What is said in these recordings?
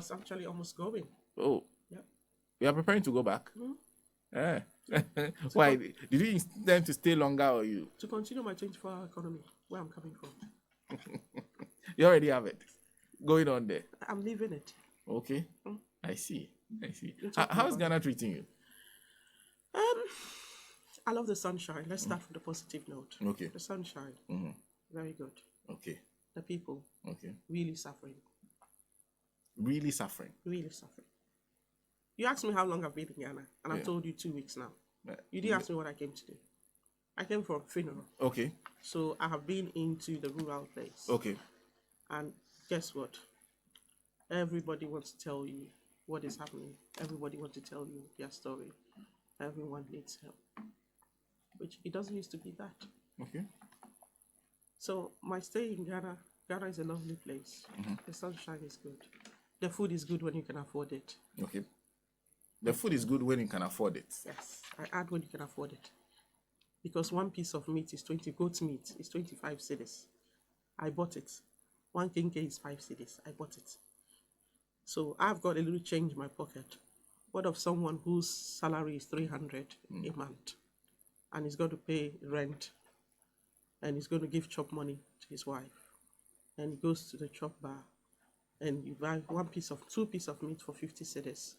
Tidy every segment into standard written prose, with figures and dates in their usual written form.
was actually almost going. Oh. Yep. You are preparing to go back? Mm-hmm. Why? Did you intend to stay longer or you? To continue my 24-hour economy, where I'm coming from. You already have it going on there. I'm leaving it. Okay. I see. Talking How's about Ghana treating you? I love the sunshine. Let's start from the positive note. Okay. The sunshine. Very good. Okay. The people. Okay. Really suffering. Really suffering. Really suffering. You asked me how long I've been in Ghana, and I've told you 2 weeks now. You didn't ask me what I came to do. I came for a funeral. Okay. So I have been into the rural place. Okay. And guess what? Everybody wants to tell you what is happening. Everybody wants to tell you their story. Everyone needs help. Which it doesn't used to be that. Okay. So my stay in Ghana is a lovely place. The sunshine is good. The food is good when you can afford it. Okay. The food is good when you can afford it. Yes, I add when you can afford it. Because one piece of meat is 20, goat meat is 25 cedis. I bought it. 1 kinke is 5 cedis. I bought it. So I've got a little change in my pocket. What of someone whose salary is 300 a month and he's going to pay rent and he's going to give chop money to his wife and he goes to the chop bar and you buy 2 pieces of meat for 50 cedis,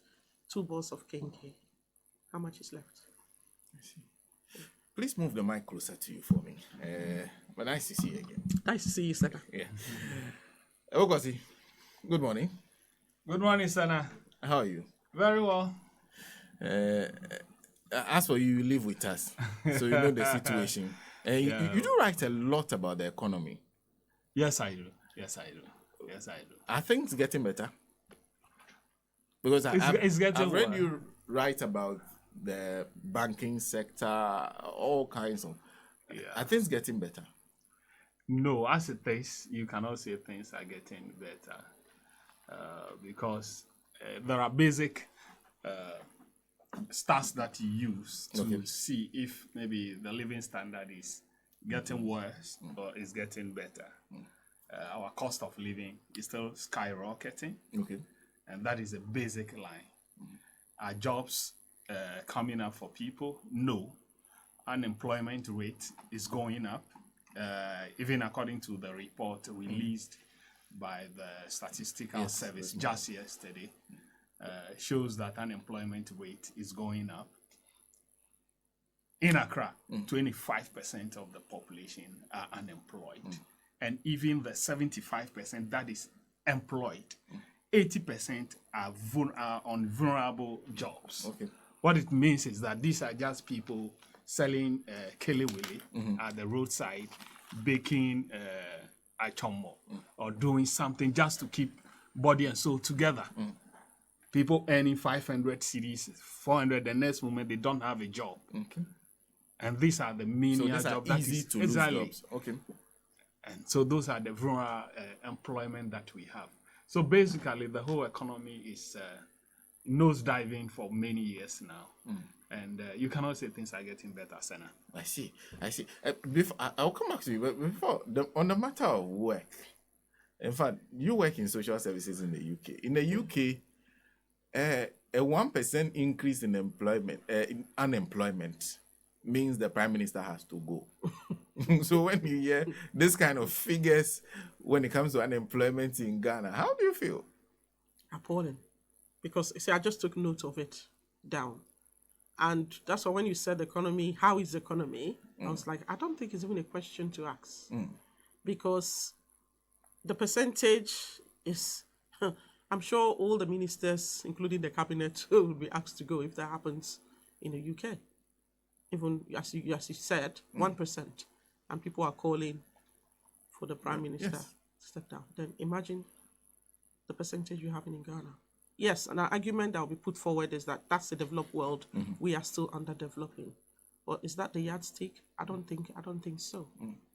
2 balls of kinke. How much is left? I see. Please move the mic closer to you for me. But nice to see you again. Nice to see you, Sena. Yeah. Korsi, good morning. Good morning, Sena. How are you? Very well. As for you, you live with us, so you know the situation. You do write a lot about the economy. Yes, I do. I think it's getting better. Because it's getting I've read well. you write about the banking sector, all kinds of. Yeah. I think it's getting better. No, as it is, you cannot say things are getting better because there are basic stats that you use to see if maybe the living standard is getting worse or is getting better. Our cost of living is still skyrocketing. Okay. And that is a basic line. Are jobs coming up for people? No. Unemployment rate is going up. Even according to the report released by the Statistical Service just yesterday, shows that unemployment rate is going up. In Accra, 25% of the population are unemployed. And even the 75% that is employed, 80% are on vulnerable jobs. Okay. What it means is that these are just people selling kelewele at the roadside, baking achomo, or doing something just to keep body and soul together. People earning 500 cedis, 400, the next moment they don't have a job. Okay. And these are the menial jobs. jobs. That easy to lose jobs. Okay. And so those are the vulnerable employment that we have. So basically, the whole economy is nosediving for many years now. And you cannot say things are getting better, Sena. I see. Before, I'll come back to you, but before, on the matter of work, in fact, you work in social services in the UK. In the UK, a 1% increase in unemployment means the Prime Minister has to go. So when you hear this kind of figures when it comes to unemployment in Ghana, how do you feel? Appalling. Because, see, I just took note of it down. And that's why when you said economy, how is the economy? I was like, I don't think it's even a question to ask. Because the percentage is, I'm sure all the ministers, including the cabinet, will be asked to go if that happens in the UK. Even, as you said, 1%. And people are calling for the Prime Minister to step down. Then imagine the percentage you have in Ghana. Yes, and an argument that will be put forward is that that's the developed world. We are still underdeveloping. But is that the yardstick? I don't think so.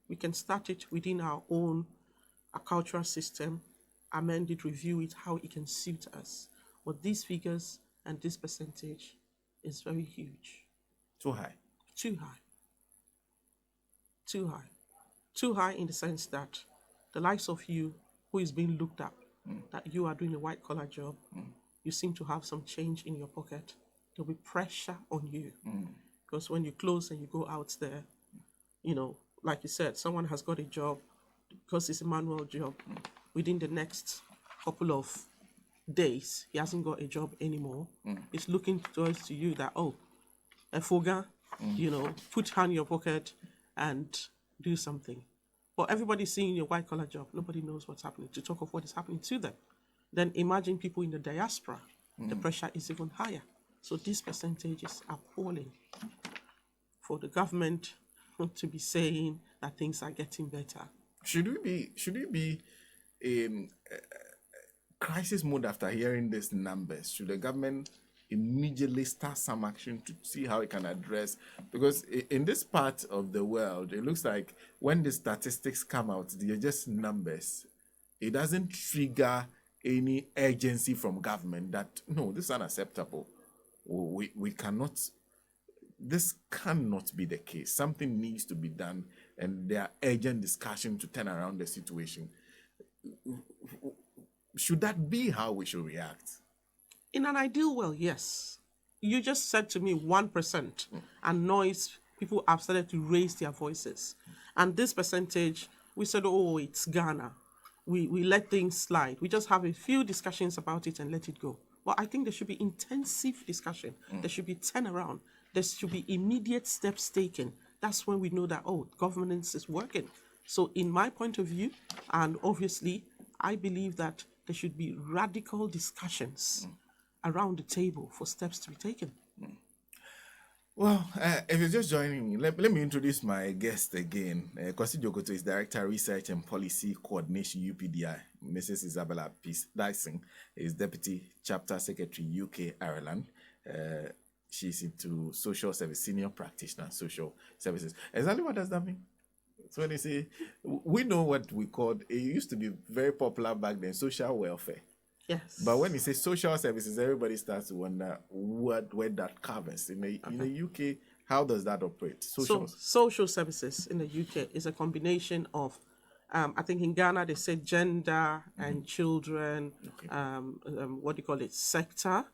We can start it within our own cultural system, amend it, review it, how it can suit us. But these figures and this percentage is very huge. Too high. Too high. Too high. Too high in the sense that the likes of you, who is being looked at that you are doing a white collar job, you seem to have some change in your pocket, there'll be pressure on you. Because when you close and you go out there, like you said, someone has got a job because it's a manual job. Within the next couple of days, he hasn't got a job anymore. It's looking towards to you that, a foga, put hand in your pocket and do something. But everybody's seeing your white collar job. Nobody knows what's happening, to talk of what is happening to them. Then imagine people in the diaspora. The pressure is even higher. So these percentages are appalling. For the government to be saying that things are getting better. Should we be in crisis mode after hearing these numbers? Should the government immediately start some action to see how it can address? Because in this part of the world, it looks like when the statistics come out, they're just numbers. It doesn't trigger any urgency from government that, no, this is unacceptable. We cannot, this cannot be the case. Something needs to be done, and there are urgent discussion to turn around the situation. Should that be how we should react? In an ideal world, yes. You just said to me 1% and noise, people have started to raise their voices. And this percentage, we said, it's Ghana. We let things slide. We just have a few discussions about it and let it go. But I think there should be intensive discussion. There should be turnaround. There should be immediate steps taken. That's when we know that, governance is working. So in my point of view, and obviously, I believe that there should be radical discussions around the table for steps to be taken. Well, if you're just joining me, let me introduce my guest again. Korsi Dzokoto is Director, Research and Policy Coordination, UPDI. Mrs. Isabella Diateson is Deputy Chapter Secretary, UK, Ireland. She's into social service, senior practitioner, social services. Exactly what does that mean? So when they say, we know what we called, it used to be very popular back then, social welfare. Yes. But when you say social services, everybody starts to wonder where that covers. In the UK, how does that operate? Social services in the UK is a combination of, I think in Ghana they say gender and children, sector.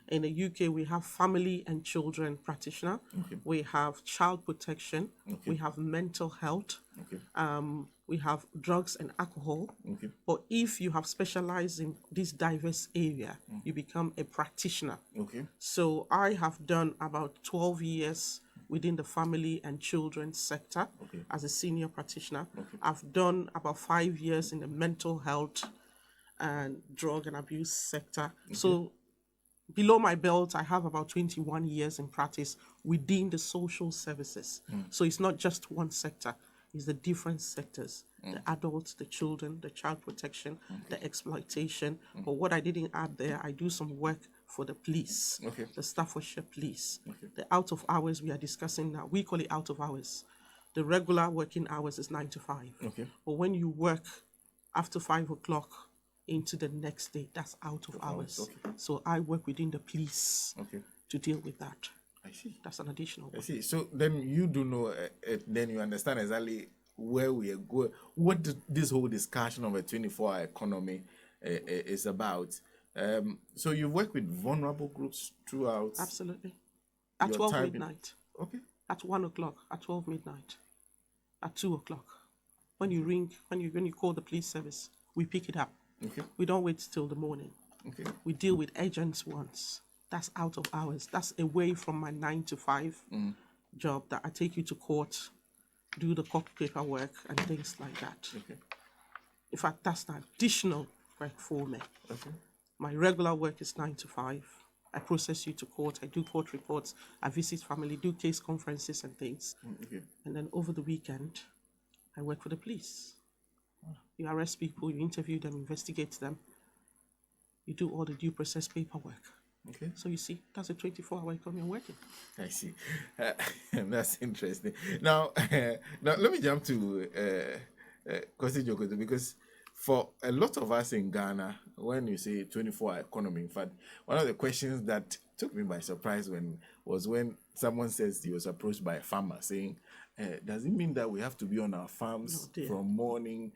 In the UK we have family and children practitioner. We have child protection. We have mental health. We have drugs and alcohol. But if you have specialized in this diverse area, you become a practitioner. So I have done about 12 years within the family and children sector as a senior practitioner. I've done about 5 years in the mental health and drug and abuse sector. So below my belt, I have about 21 years in practice within the social services. So it's not just one sector. Is the different sectors, the adults, the children, the child protection, the exploitation. But what I didn't add there, I do some work for the police, the Staffordshire Police. The out of hours we are discussing now, we call it out of hours. The regular working hours is 9 to 5. But when you work after 5 o'clock into the next day, that's out of hours. So I work within the police to deal with that. I see. That's an additional one. I see. So then you do know, then you understand exactly where we are going, what this whole discussion of a 24-hour economy is about. So you work with vulnerable groups throughout. Absolutely. At 12 midnight. At 1 o'clock, at 12 midnight, at 2 o'clock. When you ring, when you call the police service, we pick it up. We don't wait till the morning. We deal with urgent ones. That's out of hours. That's away from my 9 to 5 job that I take you to court, do the court paperwork and things like that. In fact, that's the additional work for me. My regular work is 9 to 5. I process you to court. I do court reports. I visit family, do case conferences and things. And then over the weekend, I work for the police. You arrest people, you interview them, investigate them. You do all the due process paperwork. So you see, that's a 24-hour economy working. I see. That's interesting. Now let me jump to Korsi Dzokoto, because for a lot of us in Ghana, when you say 24-hour economy, in fact, one of the questions that took me by surprise was when someone says he was approached by a farmer saying, does it mean that we have to be on our farms from morning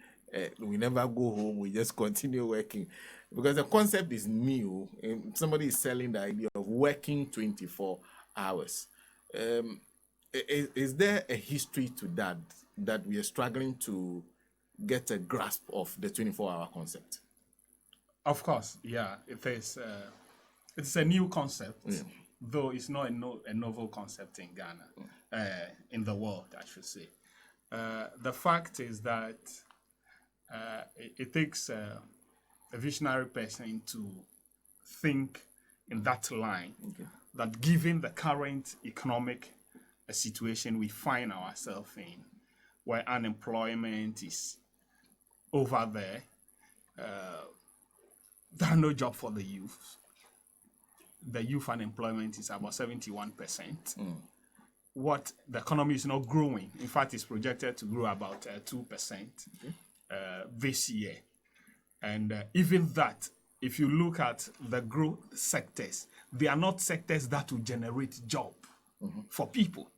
we never go home, we just continue working. Because the concept is new. Somebody is selling the idea of working 24 hours. Is there a history to that we are struggling to get a grasp of the 24-hour concept? Of course, yeah. It is. It's a new concept, though it's not a novel concept in Ghana, in the world, I should say. The fact is that it takes a visionary person to think in that line, that given the current economic situation we find ourselves in, where unemployment is over there, there are no jobs for the youth. The youth unemployment is about 71%. What the economy is not growing. In fact, it's projected to grow about 2% this year. And even that, if you look at the growth sectors, they are not sectors that will generate job for people.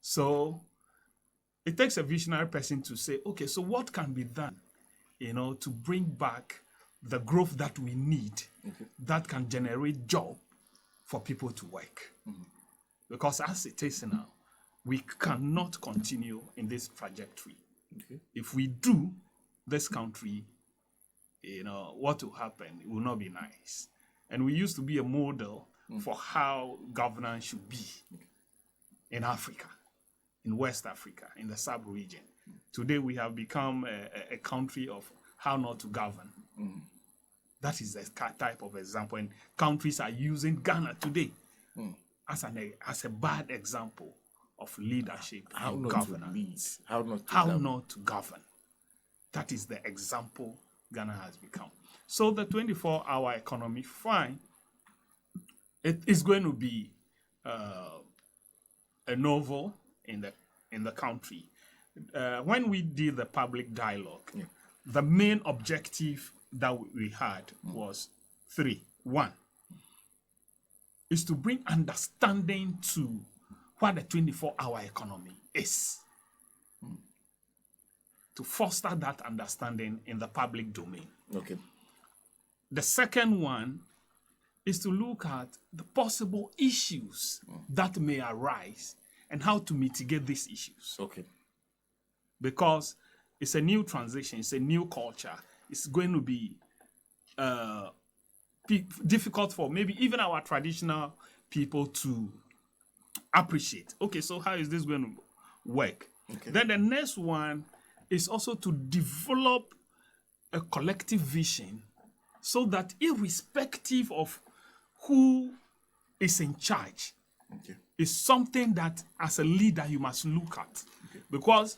So it takes a visionary person to say, okay, so what can be done, to bring back the growth that we need that can generate job for people to work. Because as it is now, we cannot continue in this trajectory. If we do, this country, what will happen? It will not be nice. And we used to be a model for how governance should be in Africa, in West Africa, in the sub-region. Today we have become a country of how not to govern. That is the type of example, and countries are using Ghana today as a bad example of leadership and governance. How not to govern. That is the example Ghana has become. So the 24-hour economy, fine, it is going to be a novel in the country. When we did the public dialogue, the main objective that we had was 3. 1 is to bring understanding to what the 24-hour economy is. To foster that understanding in the public domain. The second one is to look at the possible issues that may arise and how to mitigate these issues. Because it's a new transition, it's a new culture. It's going to be difficult for maybe even our traditional people to appreciate. Okay, so how is this going to work? Then the next one is also to develop a collective vision so that irrespective of who is in charge, is something that as a leader you must look at. Because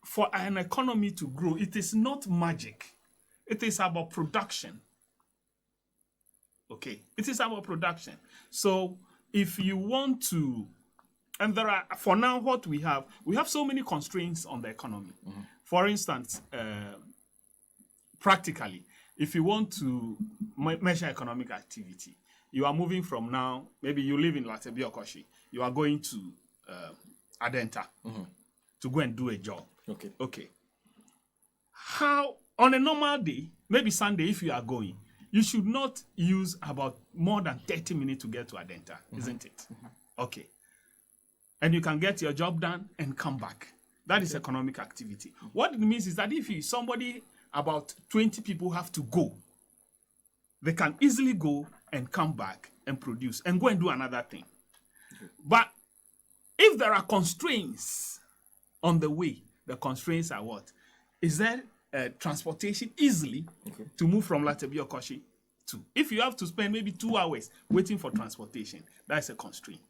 for an economy to grow, it is not magic. It is about production. It is about production. So if you want to, and there are, for now, what we have so many constraints on the economy. For instance, practically, if you want to measure economic activity, you are moving from now, maybe you live in Latebiokoshi, you are going to Adenta to go and do a job. How, on a normal day, maybe Sunday, if you are going, you should not use about more than 30 minutes to get to Adenta, isn't it? And you can get your job done and come back. That is economic activity. What it means is that if somebody, about 20 people have to go, they can easily go and come back and produce and go and do another thing. But if there are constraints on the way, the constraints are what? Is there transportation easily to move from Latebiokoshi to? If you have to spend maybe 2 hours waiting for transportation, that's a constraint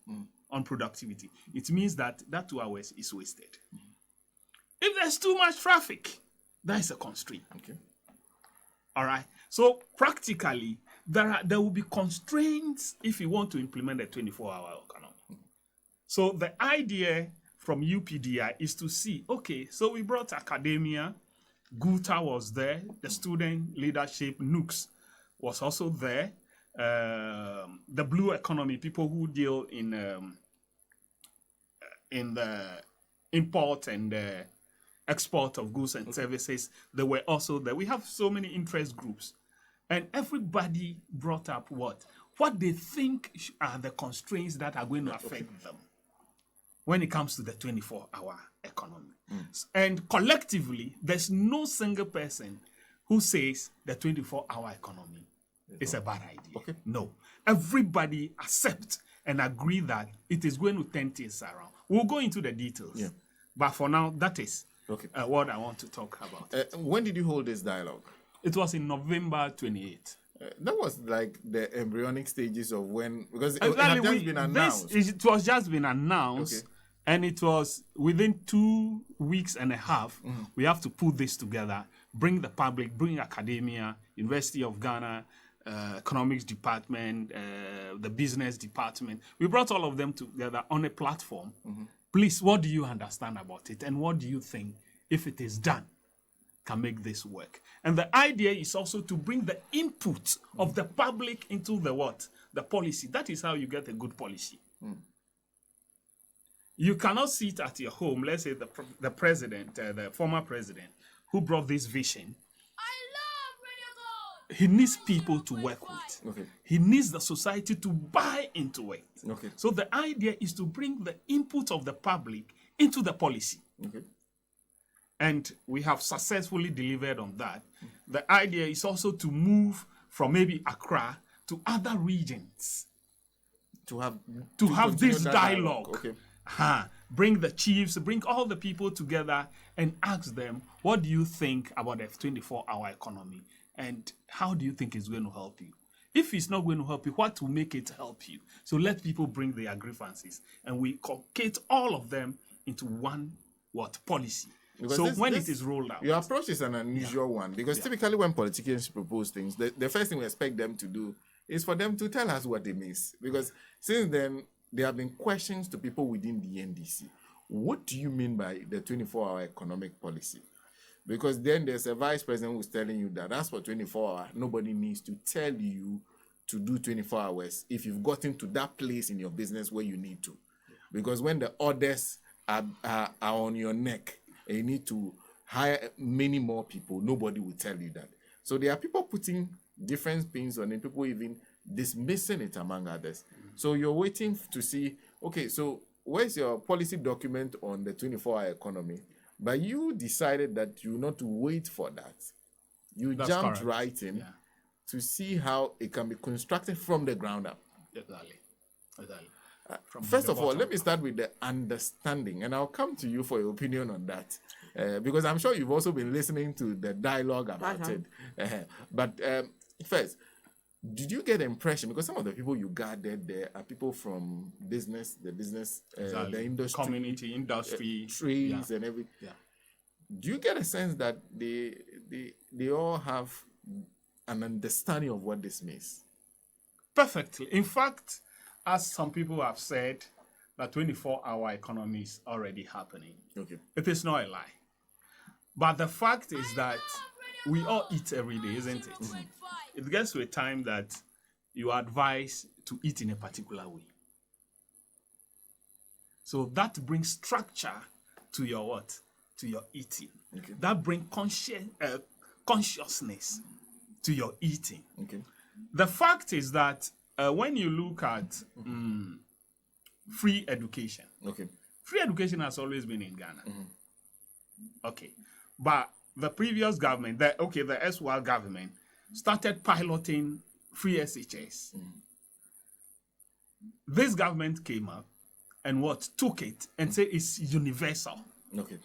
on productivity. It means that 2 hours is wasted. If there's too much traffic, that is a constraint. All right. So practically, there will be constraints if you want to implement a 24-hour economy. So the idea from UPDI is to see, okay, so we brought academia, Guta was there, the student leadership, NUCS was also there, the blue economy, people who deal in the import and export of goods and services. They were also there. We have so many interest groups. And everybody brought up what they think are the constraints that are going to affect them when it comes to the 24-hour economy. And collectively, there's no single person who says the 24-hour economy is a bad idea. Okay. No. Everybody accepts and agree that it is going to turn things around. We'll go into the details. Yeah. But for now, that is Okay. what I want to talk about. When did you hold this dialogue? It was in November 28th. That was like the embryonic stages of when, because it had just been announced. It was just been announced, Okay. and it was within 2 weeks and a half. We have to put this together, bring the public, bring academia, University of Ghana, economics department, the business department. We brought all of them together on a platform. Please, what do you understand about it, and what do you think, if it is done, can make this work? And the idea is also to bring the input of the public into the policy. That is how you get a good policy. You cannot sit at your home, let's say the president, the former president, who brought this vision. He needs people to work with. Okay. He needs the society to buy into it. Okay. So the idea is to bring the input of the public into the policy. Okay. And we have successfully delivered on that. The idea is also to move from maybe Accra to other regions To have this continue that dialogue. Okay. Bring the chiefs, bring all the people together and ask them, what do you think about the 24-hour economy? And how do you think it's going to help you? If it's not going to help you, what will make it help you? So let people bring their grievances, and we concate all of them into one policy. Because So this- when this- it is rolled out, Your approach is an unusual one, because typically when politicians propose things, the first thing we expect them to do is for them to tell us what they miss. Because since then, there have been questions to people within the NDC. What do you mean by the 24-hour economic policy? Because then there's a vice president who's telling you that as for 24 hours, nobody needs to tell you to do 24 hours if you've gotten to that place in your business where you need to. Because when the orders are on your neck and you need to hire many more people, nobody will tell you that. So there are people putting different spins on it, people even dismissing it among others. So you're waiting to see, okay, so where's your policy document on the 24-hour economy? But you decided that you not to wait for that. You That's jumped correct. right in to see how it can be constructed from the ground up. Exactly. First of all, let me start with the understanding, and I'll come to you for your opinion on that, because I'm sure you've also been listening to the dialogue about it. But first, did you get the impression, because some of the people you gathered there are people from business, the industry, community, industry, trades, and everything. Yeah. Do you get a sense that they all have an understanding of what this means? Perfectly. In fact, as some people have said, the 24-hour economy is already happening. Okay. It is not a lie. But the fact is that we all eat every day, isn't it? It gets to a time that you are advised to eat in a particular way. So that brings structure to your what? To your eating. Okay. That brings consciousness to your eating. Okay. The fact is that when you look at free education, Okay. free education has always been in Ghana. Okay. But the previous government, the SWAL government, started piloting free SHS. This government came up and took it and said it's universal. Okay.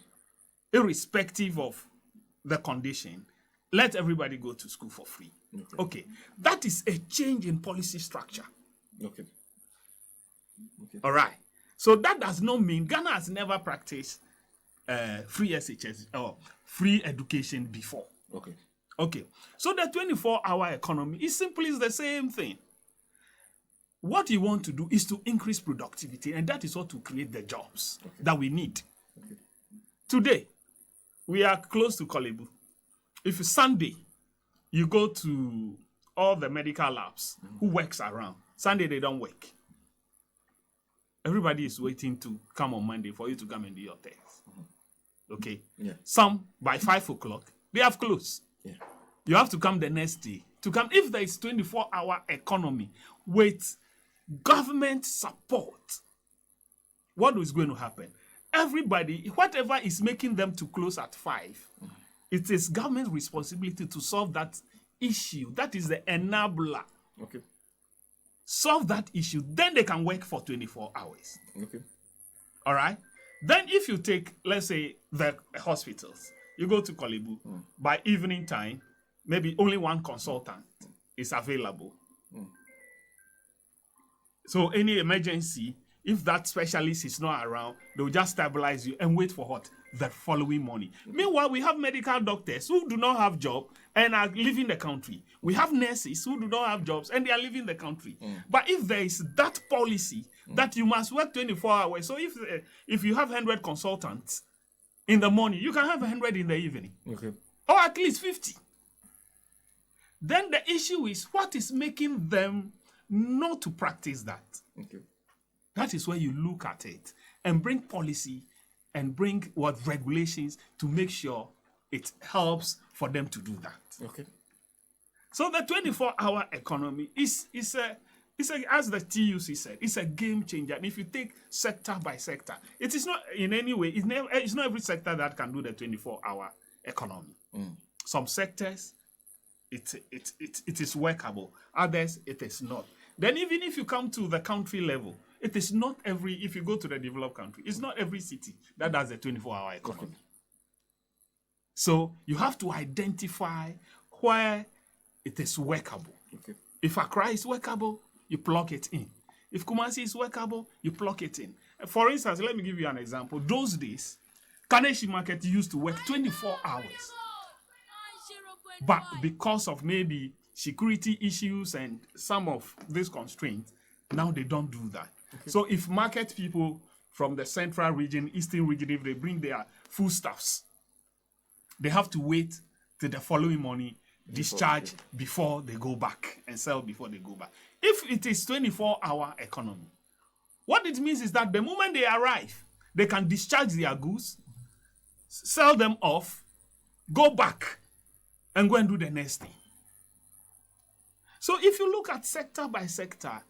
Irrespective of the condition, let everybody go to school for free. Okay. That is a change in policy structure. Okay. All right. So that does not mean Ghana has never practiced free SHS or free education before. Okay. Okay. So the 24-hour economy is simply the same thing. What you want to do is to increase productivity, and that is what will create the jobs that we need. Today, we are close to Kolebu. If it's Sunday, you go to all the medical labs who works around. Sunday, they don't work. Everybody is waiting to come on Monday for you to come and do your test. Okay. Yeah. Some by 5 o'clock, they have closed. Yeah. You have to come the next day. To come, if there is 24-hour economy with government support, what is going to happen? Everybody, whatever is making them to close at 5, it is government's responsibility to solve that issue. That is the enabler. Okay. Solve that issue, then they can work for 24 hours. Okay. All right? Then if you take, let's say, the hospitals, you go to Kolebu, by evening time, maybe only one consultant is available. So any emergency, if that specialist is not around, they'll just stabilize you and wait for what? The following morning. Meanwhile, we have medical doctors who do not have job and are leaving the country. We have nurses who do not have jobs and they are leaving the country. But if there is that policy that you must work 24 hours, so if you have 100 consultants in the morning, you can have 100 in the evening. Okay. Or at least 50. Then the issue is what is making them not to practice that. Okay. That is where you look at it and bring policy and bring what regulations to make sure it helps for them to do that. Okay. So the 24-hour economy is a, as the TUC said, it's a game changer. And if you take sector by sector, it is not in any way, it's not every sector that can do the 24-hour economy. Some sectors, it is workable. Others, it is not. Then even if you come to the country level, it is not every, if you go to the developed country, it's not every city that does a 24-hour economy. Okay. So you have to identify where it is workable. Okay. If Accra is workable, you plug it in. If Kumasi is workable, you plug it in. For instance, let me give you an example. Those days, Kaneshi Market used to work 24 hours. But because of maybe security issues and some of these constraints, now they don't do that. Okay. So if market people from the central region, eastern region, if they bring their foodstuffs, they have to wait till the following morning, discharge before they go back and sell before they go back. If it is 24-hour economy, what it means is that the moment they arrive, they can discharge their goods, sell them off, go back, and go and do the next thing. So if you look at sector by sector,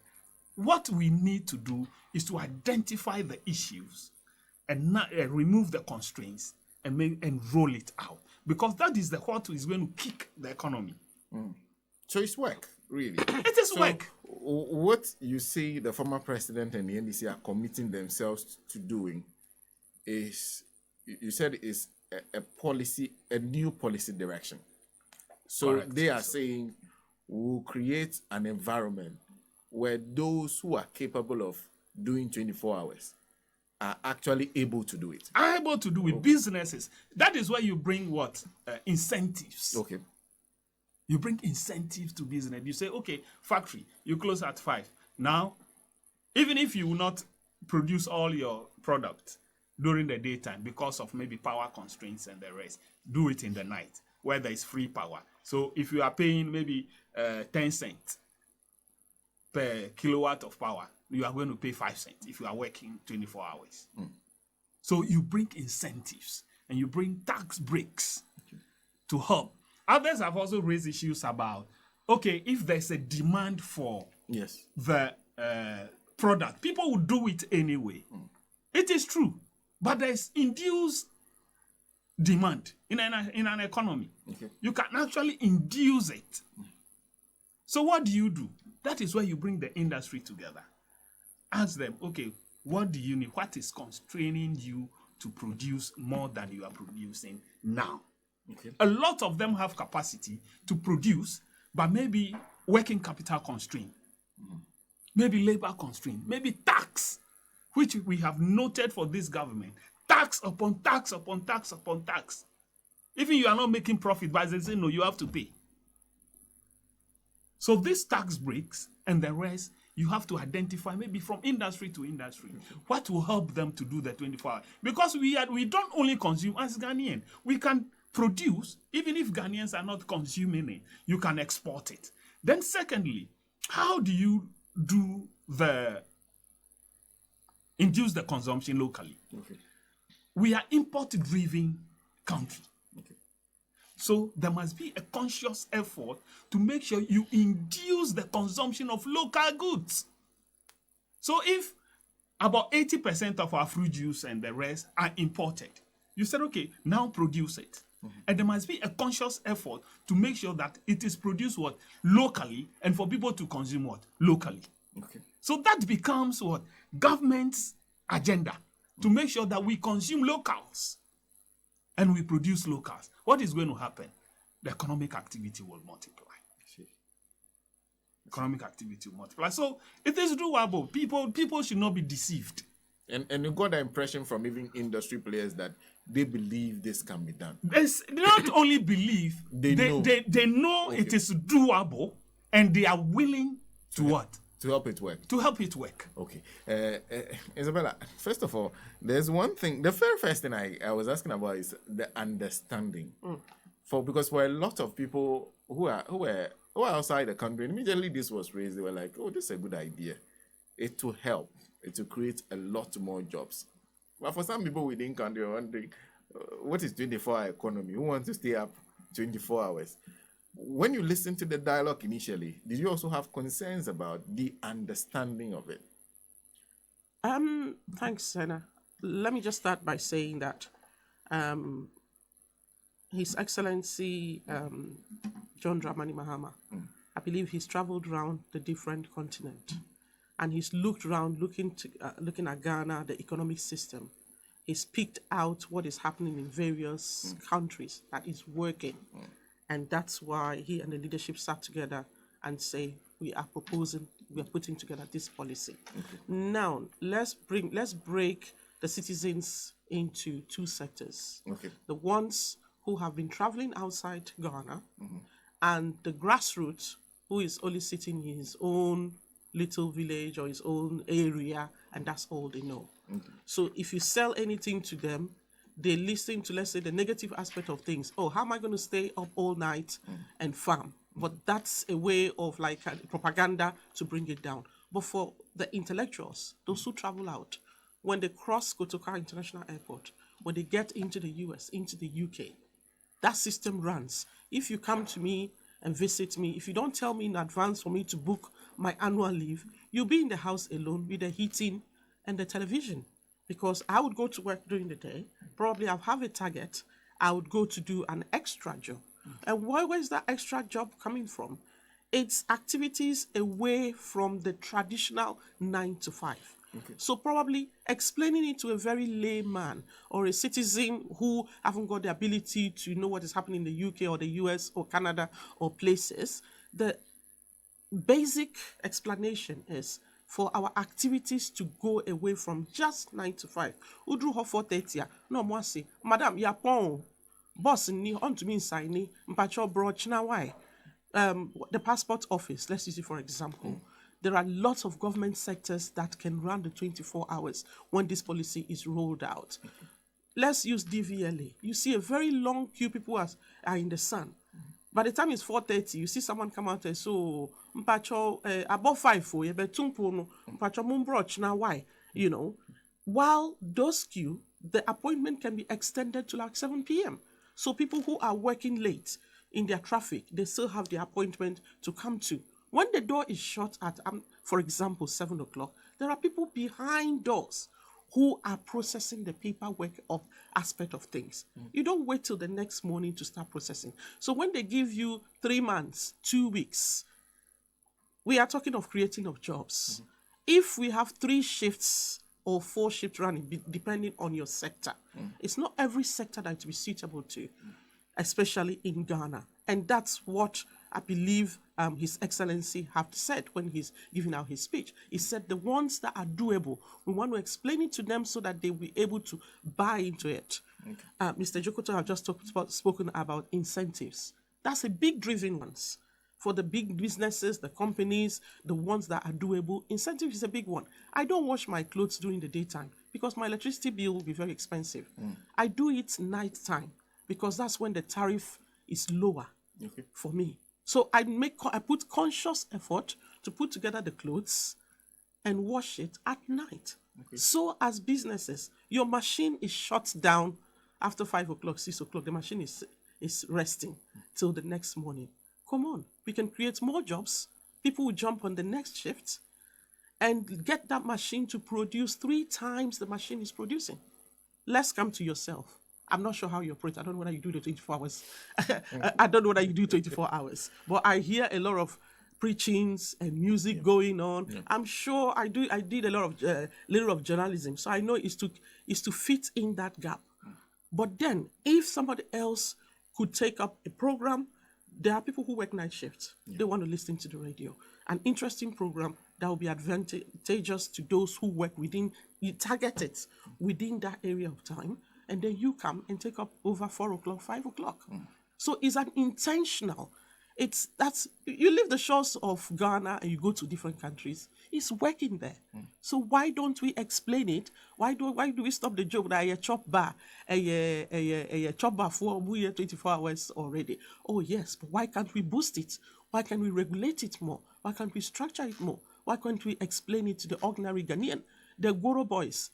what we need to do is to identify the issues and remove the constraints and roll it out. Because that is what is going to kick the economy. So it's work, really. It is work. What you see the former president and the NDC are committing themselves to doing is, you said, is a new policy direction. So correct. They are saying we'll create an environment where those who are capable of doing 24 hours are actually able to do it. Are able to do it. Businesses. That is where you bring what? Incentives. Okay. You bring incentives to business. You say, okay, factory, you close at 5. Now, even if you will not produce all your product during the daytime because of maybe power constraints and the rest, do it in the night where there is free power. So if you are paying maybe 10 cents per kilowatt of power, you are going to pay 5 cents if you are working 24 hours. So you bring incentives and you bring tax breaks to help. Others have also raised issues about, okay, if there's a demand for the product, people will do it anyway. It is true, but there's induced demand in an economy. Okay. You can actually induce it. So what do? That is where you bring the industry together. Ask them, okay, what do you need? What is constraining you to produce more than you are producing now? Okay. A lot of them have capacity to produce, but maybe working capital constraint, maybe labor constraint, maybe tax, which we have noted for this government. Tax upon tax upon tax upon tax. Even you are not making profit, but they say, no, you have to pay. So these tax breaks and the rest, you have to identify maybe from industry to industry what will help them to do the 24 hours. Because we don't only consume as Ghanaian. We can produce, even if Ghanaians are not consuming it, you can export it. Then secondly, how do you induce the consumption locally? Okay. we are import-driven country. So there must be a conscious effort to make sure you induce the consumption of local goods. So if about 80% of our fruit juice and the rest are imported, you said, okay, now produce it. And there must be a conscious effort to make sure that it is produced what? Locally, and for people to consume what? Locally. Okay. So that becomes what? Government's agenda to make sure that we consume locals and we produce locals. What is going to happen? The economic activity will multiply. Economic activity will multiply. So it is doable. People should not be deceived. And you got the impression from even industry players that they believe this can be done. They not only believe, they know Okay. it is doable, and they are willing to what? To help it work. To help it work. Okay. Isabella, first of all, there's one thing. The very first thing I was asking about is the understanding. Because for a lot of people who are outside the country, immediately this was raised, they were like, oh, this is a good idea. It will help. It will create a lot more jobs. But for some people within country are wondering, what is 24-hour economy? Who wants to stay up 24 hours? When you listen to the dialogue initially, did you also have concerns about the understanding of it? Thanks, Sena. Let me just start by saying that His Excellency John Dramani Mahama, I believe he's traveled around the different continent, and he's looked around, looking at Ghana, the economic system. He's picked out what is happening in various countries that is working, and that's why he and the leadership sat together and say we are putting together this policy. Now let's break the citizens into two sectors. The ones who have been traveling outside Ghana, and the grassroots who is only sitting in his own little village or his own area, and that's all they know. So if you sell anything to them, they listen to, let's say, the negative aspect of things. Oh, how am I going to stay up all night and farm? But that's a way of like propaganda to bring it down. But for the intellectuals, those who travel out, when they cross Kotoka International Airport, when they get into the US, into the UK, that system runs. If you come to me and visit me, if you don't tell me in advance for me to book my annual leave, you'll be in the house alone with the heating and the television. Because I would go to work during the day, probably I'll have a target, I would go to do an extra job. And where's that extra job coming from? It's activities away from the traditional 9 to 5. So probably explaining it to a very layman or a citizen who haven't got the ability to know what is happening in the UK or the US or Canada or places, the basic explanation is for our activities to go away from just 9 to 5. Udru ho 4:30. No more say, Madam, ya pon. Boss ni on to me inside ni mpacho broch na why? The passport office, let's use it for example. There are lots of government sectors that can run the 24 hours when this policy is rolled out. Let's use DVLA. You see a very long queue, people are in the sun. By the time it's 4:30, you see someone come out and so mpacho above 5 for you, but tumpo mpacho mumbroch now why? You know, while those queue, the appointment can be extended to like 7 p.m. So people who are working late in their traffic, they still have the appointment to come to. When the door is shut at, for example, 7 o'clock, there are people behind doors who are processing the paperwork of aspect of things. You don't wait till the next morning to start processing. So when they give you 3 months, 2 weeks, we are talking of creating of jobs. If we have 3 shifts or 4 shifts running, depending on your sector, it's not every sector that will be suitable to, especially in Ghana. And that's what I believe His Excellency have said when he's giving out his speech. He said the ones that are doable, we want to explain it to them so that they will be able to buy into it. Mr. Dzokoto have just spoken about incentives. That's a big driven ones. For the big businesses, the companies, the ones that are doable, incentive is a big one. I don't wash my clothes during the daytime because my electricity bill will be very expensive. I do it nighttime because that's when the tariff is lower for me. So I put conscious effort to put together the clothes and wash it at night So as businesses, your machine is shut down after 5 o'clock, 6 o'clock. The machine is resting till the next morning. Come on, we can create more jobs. People will jump on the next shift and get that machine to produce 3 times the machine is producing. Let's come to yourself. I'm not sure how you operate. I don't know whether you do the 24 hours. I don't know whether you do 24 hours. But I hear a lot of preachings and music going on. I'm sure I do. I did a lot of little of journalism, so I know it's to fit in that gap. But then, if somebody else could take up a program, there are people who work night shifts. They want to listen to the radio. An interesting program that will be advantageous to those who work within, you target it within that area of time, and then you come and take up over 4 o'clock, 5 o'clock. So it's an intentional. You leave the shores of Ghana and you go to different countries. It's working there. So why don't we explain it? Why do we stop the joke that a chop bar, a chop bar for 24 hours already? Oh yes, but why can't we boost it? Why can't we regulate it more? Why can't we structure it more? Why can't we explain it to the ordinary Ghanaian? The Goro boys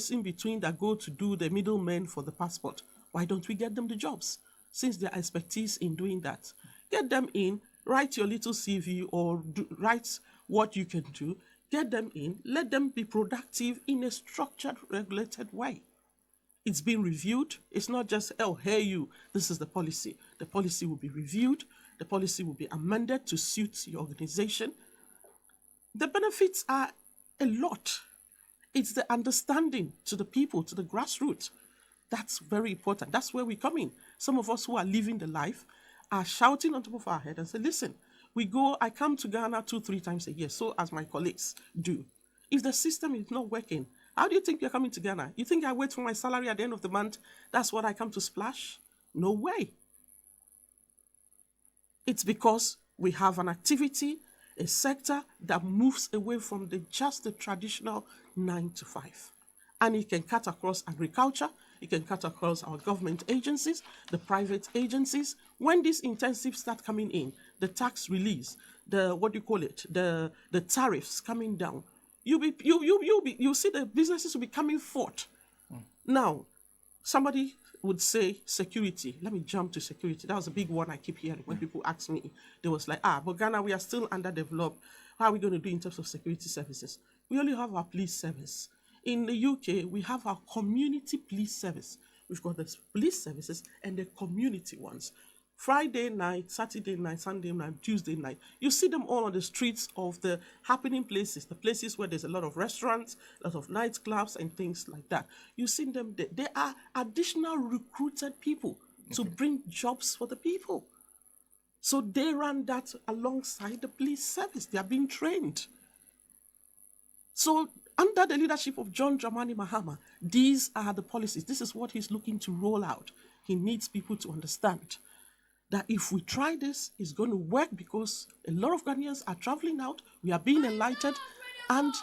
in between that go to do the middlemen for the passport. Why don't we get them the jobs? Since their expertise in doing that. Get them in, write your little CV or write what you can do. Get them in, let them be productive in a structured, regulated way. It's been reviewed. It's not just, oh, hey you, this is the policy. The policy will be reviewed. The policy will be amended to suit your organization. The benefits are a lot. It's the understanding to the people, to the grassroots. That's very important. That's where we come in. Some of us who are living the life are shouting on top of our head and say, listen, I come to Ghana 2-3 times a year, so as my colleagues do. If the system is not working, how do you think you're coming to Ghana? You think I wait for my salary at the end of the month? That's what I come to splash? No way. It's because we have an activity, a sector that moves away from just the traditional 9 to 5. And it can cut across agriculture, it can cut across our government agencies, the private agencies. When these intensives start coming in, the tax release, the tariffs coming down, you'll see the businesses will be coming forth. Now, somebody would say security. Let me jump to security. That was a big one I keep hearing when people ask me. They was like, but Ghana, we are still underdeveloped. How are we going to do in terms of security services? We only have our police service. In the UK, we have our community police service. We've got the police services and the community ones. Friday night, Saturday night, Sunday night, Tuesday night. You see them all on the streets of the happening places, the places where there's a lot of restaurants, a lot of nightclubs and things like that. You see them there. They are additional recruited people to bring jobs for the people. So they run that alongside the police service. They are being trained. So under the leadership of John Dramani Mahama, these are the policies. This is what he's looking to roll out. He needs people to understand that if we try this, it's going to work because a lot of Ghanaians are traveling out. We are being enlightened. And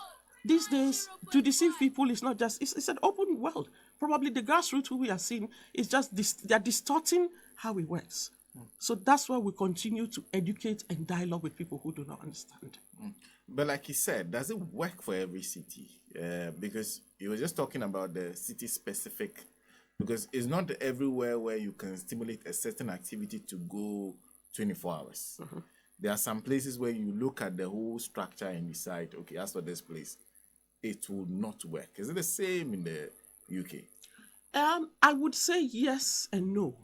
these days, to deceive people is not just, it's an open world. Probably the grassroots who we are seeing is just, they're distorting how it works. So that's why we continue to educate and dialogue with people who do not understand. But like you said, does it work for every city? Because you were just talking about the city-specific, because it's not everywhere where you can stimulate a certain activity to go 24 hours. There are some places where you look at the whole structure and decide, okay, as for this place, it will not work. Is it the same in the UK? I would say yes and no.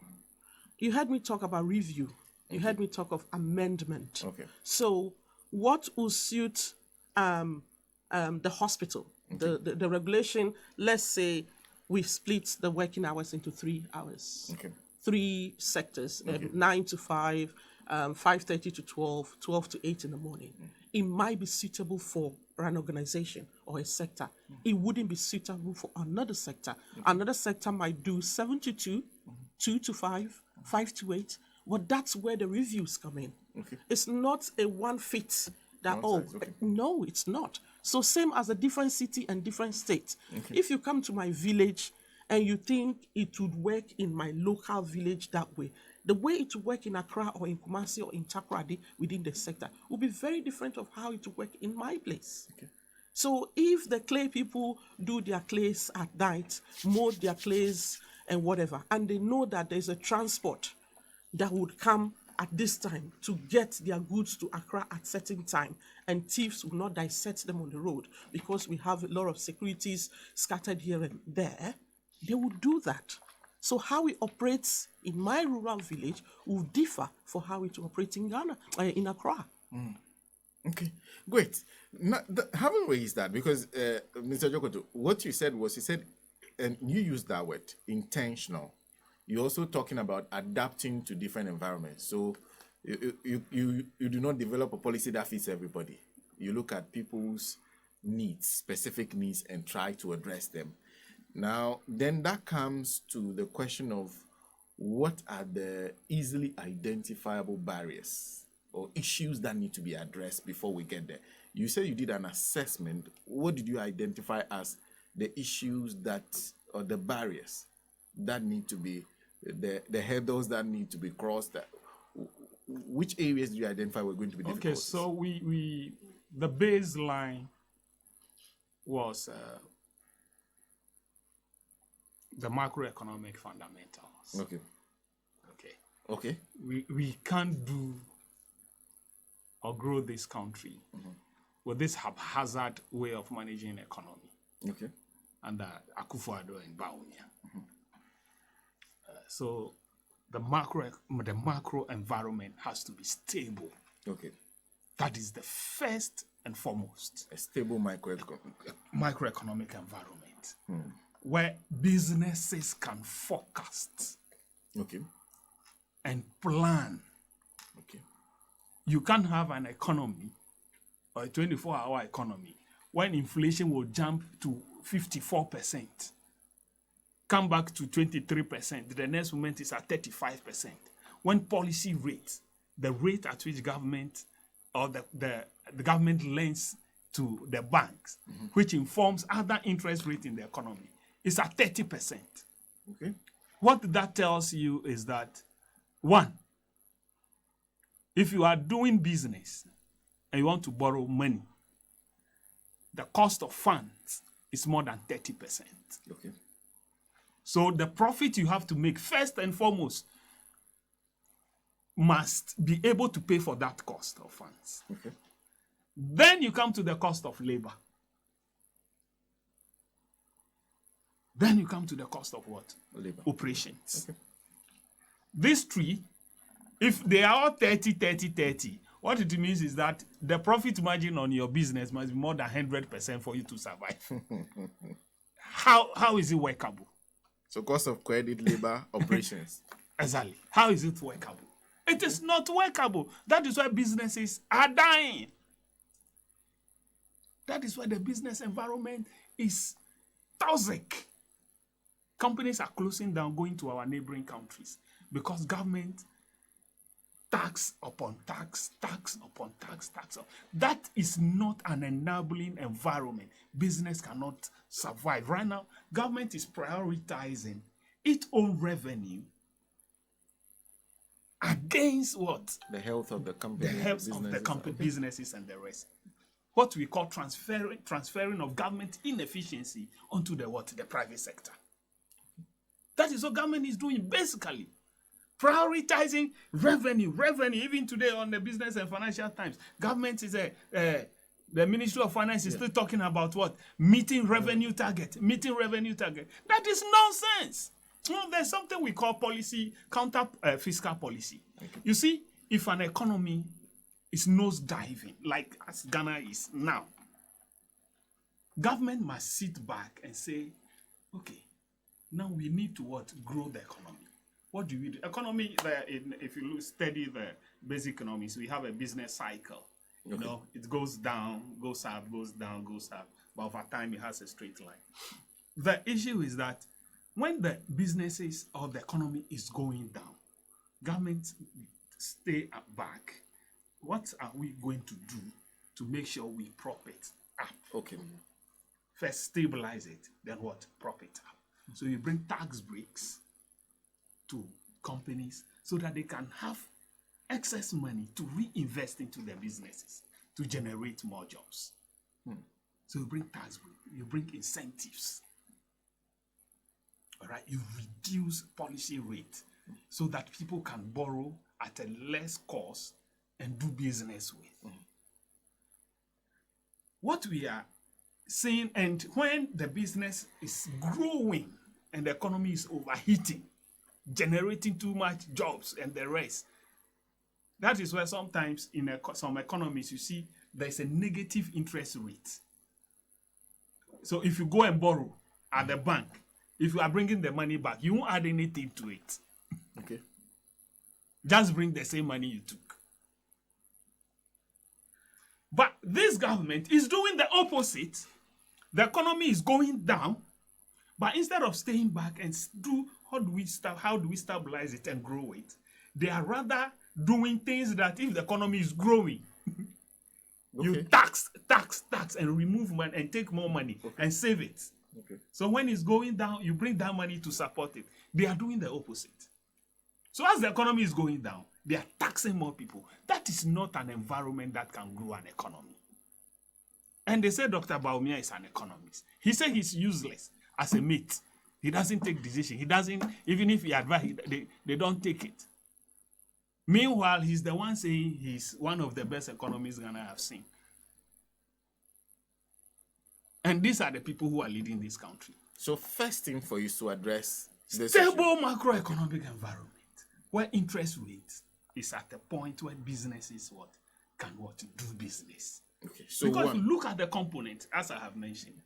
You heard me talk about review. You heard me talk of amendment. Okay. So what will suit the hospital? The regulation, let's say we split the working hours into 3 hours. Okay. 3 sectors, 9 to 5, 5:30 to 12, 12 to 8 in the morning. It might be suitable for an organization or a sector. It wouldn't be suitable for another sector. Another sector might do 7 to 2, 2 to 5, 5 to 8. But that's where the reviews come in. It's not a one fit that, no, it's not. So same as a different city and different state. If you come to my village and you think it would work in my local village that way, the way it would work in Accra or in Kumasi or in Takoradi within the sector will be very different of how it would work in my place. So if the clay people do their clays at night, mold their clays and whatever, and they know that there's a transport that would come at this time to get their goods to Accra at certain time, and thieves will not dissect them on the road because we have a lot of securities scattered here and there, they would do that. So how it operates in my rural village will differ for how it operates in Ghana, in Accra. Okay, great. Now, having raised that, because Mr. Dzokoto, what you said was, and you used that word, intentional. You're also talking about adapting to different environments. So you do not develop a policy that fits everybody. You look at people's needs, specific needs, and try to address them. Now, then that comes to the question of what are the easily identifiable barriers or issues that need to be addressed before we get there. You said you did an assessment. What did you identify as the issues that, or the barriers that need to be, the hurdles that need to be crossed? Which areas do you identify were going to be difficult? Okay, so the baseline was the macroeconomic fundamentals. Okay. Okay. Okay. We can't do or grow this country with this haphazard way of managing economy. Okay. Under Akufo-Addo and Bawumia. So the macro environment has to be stable. Okay. That is the first and foremost. A stable microeconomic environment where businesses can forecast. Okay. And plan. Okay. You can't have an economy or a 24-hour economy when inflation will jump to 54%, come back to 23%, the next moment is at 35%. When policy rates, the rate at which government or the government lends to the banks, which informs other interest rate in the economy, is at 30%. Okay. What that tells you is that, one, if you are doing business and you want to borrow money, the cost of funds is more than 30%. Okay. So the profit you have to make, first and foremost, must be able to pay for that cost of funds. Okay. Then you come to the cost of labor. Then you come to the cost of what? Labor. Operations. Okay. These three, if they are all 30, 30, 30, what it means is that the profit margin on your business must be more than 100% for you to survive. How is it workable? So cost of credit, labor, operations. Exactly. How is it workable? It is not workable. That is why businesses are dying. That is why the business environment is toxic. Companies are closing down, going to our neighboring countries because government tax upon tax, tax upon tax, tax. That is not an enabling environment. Business cannot survive. Right now, government is prioritizing its own revenue against what? The health of the company. The health of the company, businesses and the rest. What we call transferring of government inefficiency onto the what? The private sector. That is what government is doing basically. Prioritizing revenue. Even today on the Business and Financial Times, government is the Ministry of Finance is still talking about what? Meeting revenue target. That is nonsense. There's something we call policy, counter fiscal policy. Okay. You see, if an economy is nose diving, like as Ghana is now, government must sit back and say, okay, now we need to what? Grow the economy. What do we do? Economy, if you study the basic economics, we have a business cycle. You know, it goes down, goes up, goes down, goes up. But over time, it has a straight line. The issue is that when the businesses or the economy is going down, governments stay back. What are we going to do to make sure we prop it up? Okay. First, stabilize it, then what? Prop it up. So you bring tax breaks to companies so that they can have excess money to reinvest into their businesses to generate more jobs. So you bring tax break, you bring incentives. All right, you reduce policy rate so that people can borrow at a less cost and do business with. What we are saying, and when the business is growing and the economy is overheating, generating too much jobs and the rest, that is where sometimes in some economies you see there's a negative interest rate. So if you go and borrow at the bank, if you are bringing the money back, you won't add anything to it. Okay. Just bring the same money you took. But this government is doing the opposite. The economy is going down, but instead of staying back and do how do we stabilize it and grow it, they are rather doing things that if the economy is growing, you tax and remove money and take more money and save it. Okay. So when it's going down, you bring that money to support it. They are doing the opposite. So as the economy is going down, they are taxing more people. That is not an environment that can grow an economy. And they say Dr. Baumia is an economist. He said he's useless as a mate. He doesn't take decisions. He doesn't, even if he advise, they don't take it. Meanwhile, he's the one saying he's one of the best economists Ghana have seen. And these are the people who are leading this country. So first thing for you is to address the stable macroeconomic environment where interest rate is at a point where businesses can do business. Okay. So because if you look at the components, as I have mentioned,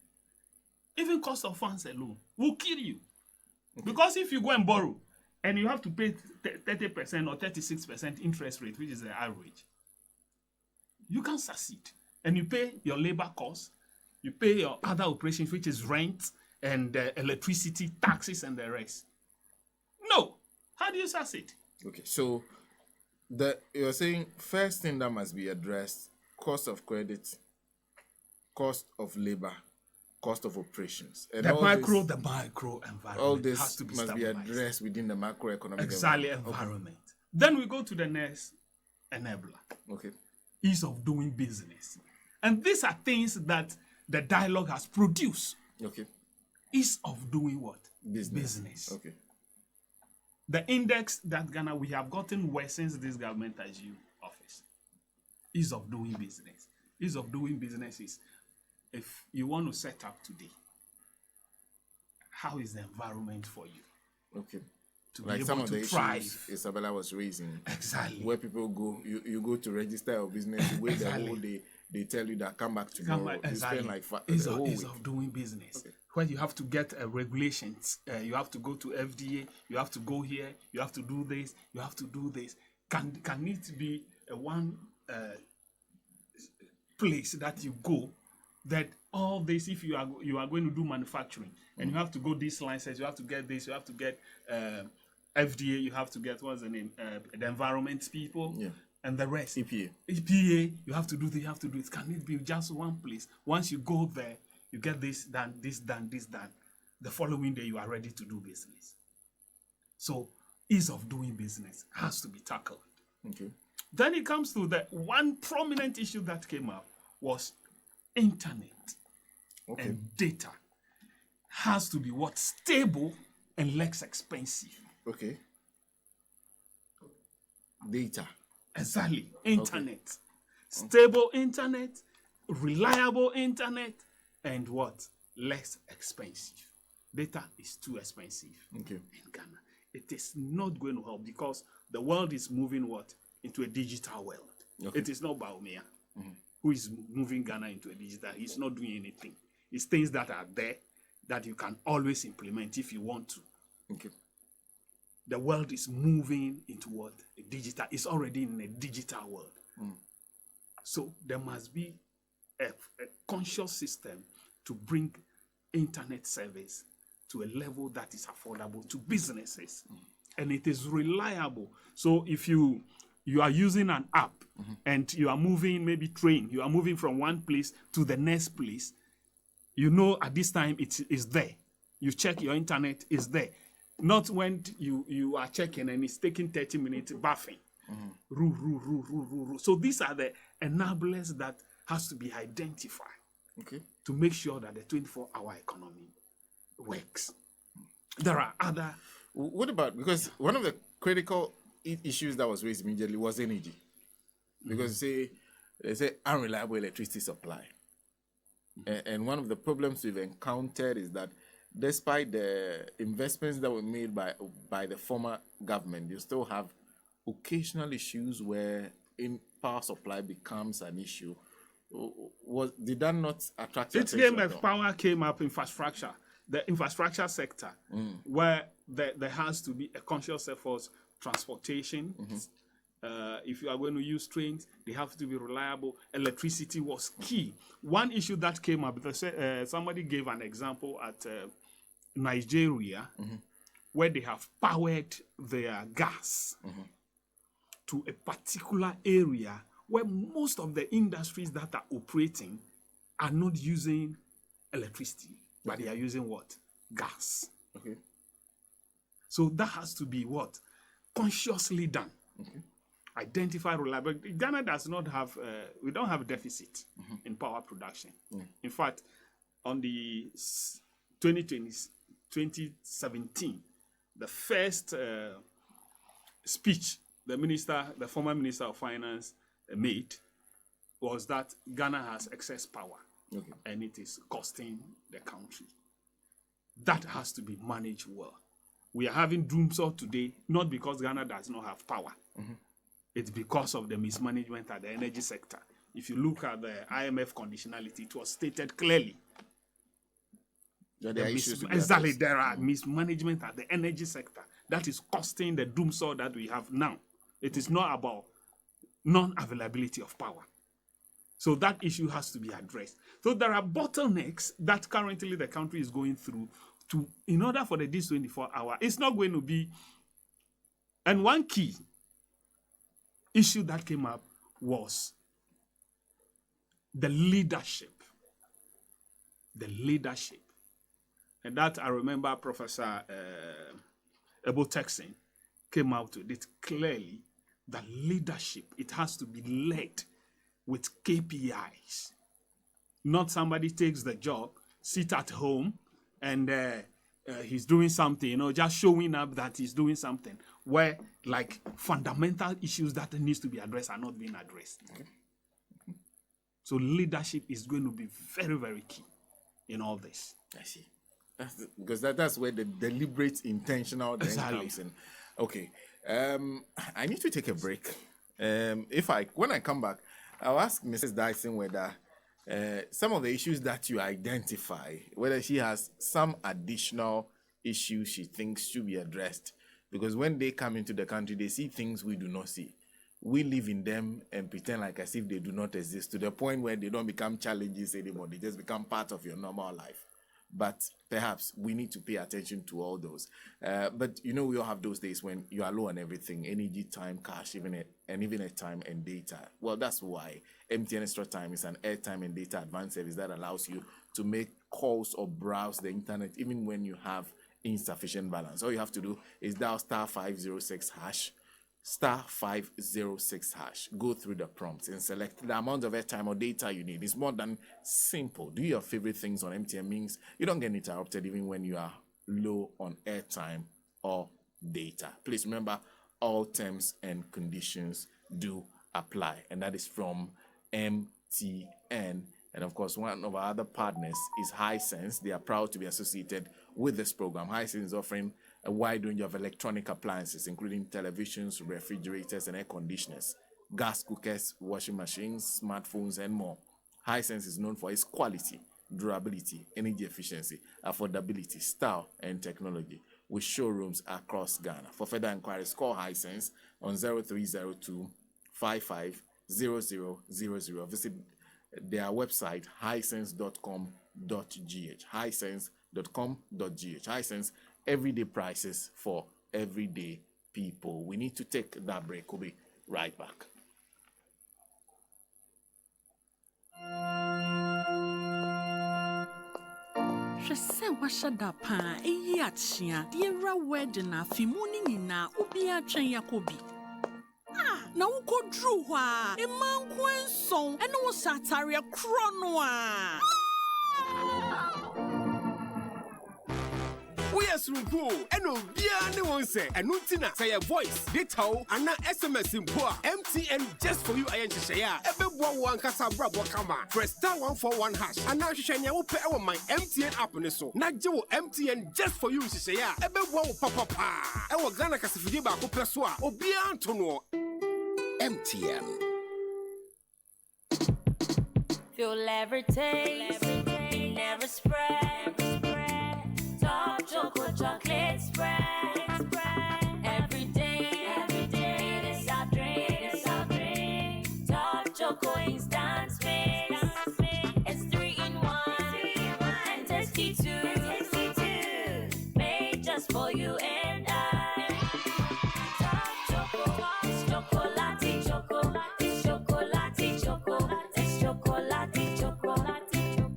even cost of funds alone will kill you. Okay. Because if you go and borrow and you have to pay 30% or 36% interest rate, which is the average, you can't succeed. And you pay your labor costs, you pay your other operations, which is rent and electricity, taxes, and the rest. No. How do you succeed? Okay, so you're saying first thing that must be addressed, cost of credit, cost of labor, cost of operations. And the micro environment all this has to be must be addressed within the macroeconomic environment. Okay. Then we go to the next enabler. Okay. Ease of doing business. And these are things that the dialogue has produced. Okay. Ease of doing what? Business. Okay. The index that Ghana, we have gotten worse since this government has you office. Ease of doing business. Ease of doing business is, if you want to set up today, how is the environment for you? Okay. To like be some able of to the thrive. issues Isabella was raising. Exactly. Where people go, you go to register your business, you wait the whole day, they tell you that come back tomorrow. Exactly. You spend like ease the whole week. of doing business. Okay. Where you have to get regulations, you have to go to FDA, you have to go here, you have to do this, you have to do this. Can it be one place that you go that all this, if you are going to do manufacturing and you have to go these licenses, you have to get this, you have to get FDA, you have to get what's the name, the environment people, and the rest. EPA, you have to do this, you have to do it. Can it be just one place? Once you go there, you get this done, this done, this done. The following day, you are ready to do business. So, ease of doing business has to be tackled. Okay. Then it comes to the one prominent issue that came up was internet and data has to be what? Stable and less expensive. Okay. Data. Exactly. Internet. Okay. Stable internet, reliable internet, and what? Less expensive. Data is too expensive in Ghana. It is not going to help because the world is moving what? Into a digital world. Okay. It is not Baumia who is moving Ghana into a digital. He's not doing anything. It's things that are there that you can always implement if you want to. Okay. The world is moving into what? A digital. It's already in a digital world. So there must be a conscious system to bring internet service to a level that is affordable to businesses. And it is reliable. So if you are using an app and you are moving, maybe train, you are moving from one place to the next place, you know at this time it is there. You check your internet, it's there. Not when you are checking and it's taking 30 minutes buffing. So these are the enablers that has to be identified. Okay. to make sure that the 24-hour economy works. There are other. What about, because one of the critical issues that was raised immediately was energy, because they say unreliable electricity supply, and one of the problems we've encountered is that despite the investments that were made by the former government, you still have occasional issues where power supply becomes an issue. Did that not attract your attention? If power came up, infrastructure, the infrastructure sector, where there has to be a conscious effort, transportation. If you are going to use trains, they have to be reliable. Electricity was key. One issue that came up, somebody gave an example at Nigeria, where they have powered their gas to a particular area where most of the industries that are operating are not using electricity, but they are using what? Gas. Okay. So that has to be what? Consciously done. Okay. Identify reliability. Ghana does not have, we don't have deficit in power production. In fact, on the 2017, the first speech the former Minister of Finance made was that Ghana has excess power and it is costing the country. That has to be managed well. We are having doomsday today, not because Ghana does not have power. It's because of the mismanagement at the energy sector. If you look at the IMF conditionality, it was stated clearly. There are mismanagement at the energy sector that is costing the doomsday that we have now. It is not about non-availability of power. So that issue has to be addressed. So there are bottlenecks that currently the country is going through in order for this 24-hour. It's not going to be. And one key issue that came up was the leadership. The leadership. And that I remember Professor Diateson came out with it clearly, that leadership, it has to be led with KPIs. Not somebody takes the job, sit at home, and he's doing something, just showing up that he's doing something, where like fundamental issues that needs to be addressed are not being addressed. So leadership is going to be very, very key in all this. I see. Because that's where the deliberate, intentional then comes in. Okay. I need to take a break. When I come back, I'll ask Mrs. Dyson whether some of the issues that you identify, whether she has some additional issues she thinks should be addressed. Because when they come into the country, they see things we do not see. We live in them and pretend like as if they do not exist, to the point where they don't become challenges anymore. They just become part of your normal life. But perhaps we need to pay attention to all those. But we all have those days when you are low on everything, energy, time, cash, even time and data. Well, that's why MTN Extra Time is an airtime and data advanced service that allows you to make calls or browse the internet even when you have insufficient balance. All you have to do is dial *506#, *506#. Go through the prompts and select the amount of airtime or data you need. It's more than simple. Do your favorite things on MTN means you don't get interrupted even when you are low on airtime or data. Please remember, all terms and conditions do apply, and that is from MTN. And of course, one of our other partners is Hisense. They are proud to be associated with this program. Hisense is offering a wide range of electronic appliances, including televisions, refrigerators, and air conditioners, gas cookers, washing machines, smartphones, and more. Hisense is known for its quality, durability, energy efficiency, affordability, style, and technology, with showrooms across Ghana. For further inquiries, call Hisense on 0302 550000. Visit their website, hisense.com.gh. hisense.com.gh. Hisense, everyday prices for everyday people. We need to take that break. We'll be right back. Shese washada pa eyi achia diera wedding na fimuni nyina obi atwen yakobi. Na ukodru hwa emanko enson ene wo satare kro no a. yes runko eno bia ne won say eno ntina say your voice data and SMS mpo MTN just for you ayenhyeya ebeboa wo ankasa brabo kama press *141# and hwehwenya wo pe e my MTN app ne so na je wo MTN just for you hyeya ebeboa wo papa e wo Ghana kasifidi ba ko peso a obia anto no MTN. Feel every taste, it never spread. Top chocolate chocolate spread. Every day, it's our drink. Top choco instant mix. It's 3 in 1 and tasty too. Made just for you and I. Top choco, chocolate choco.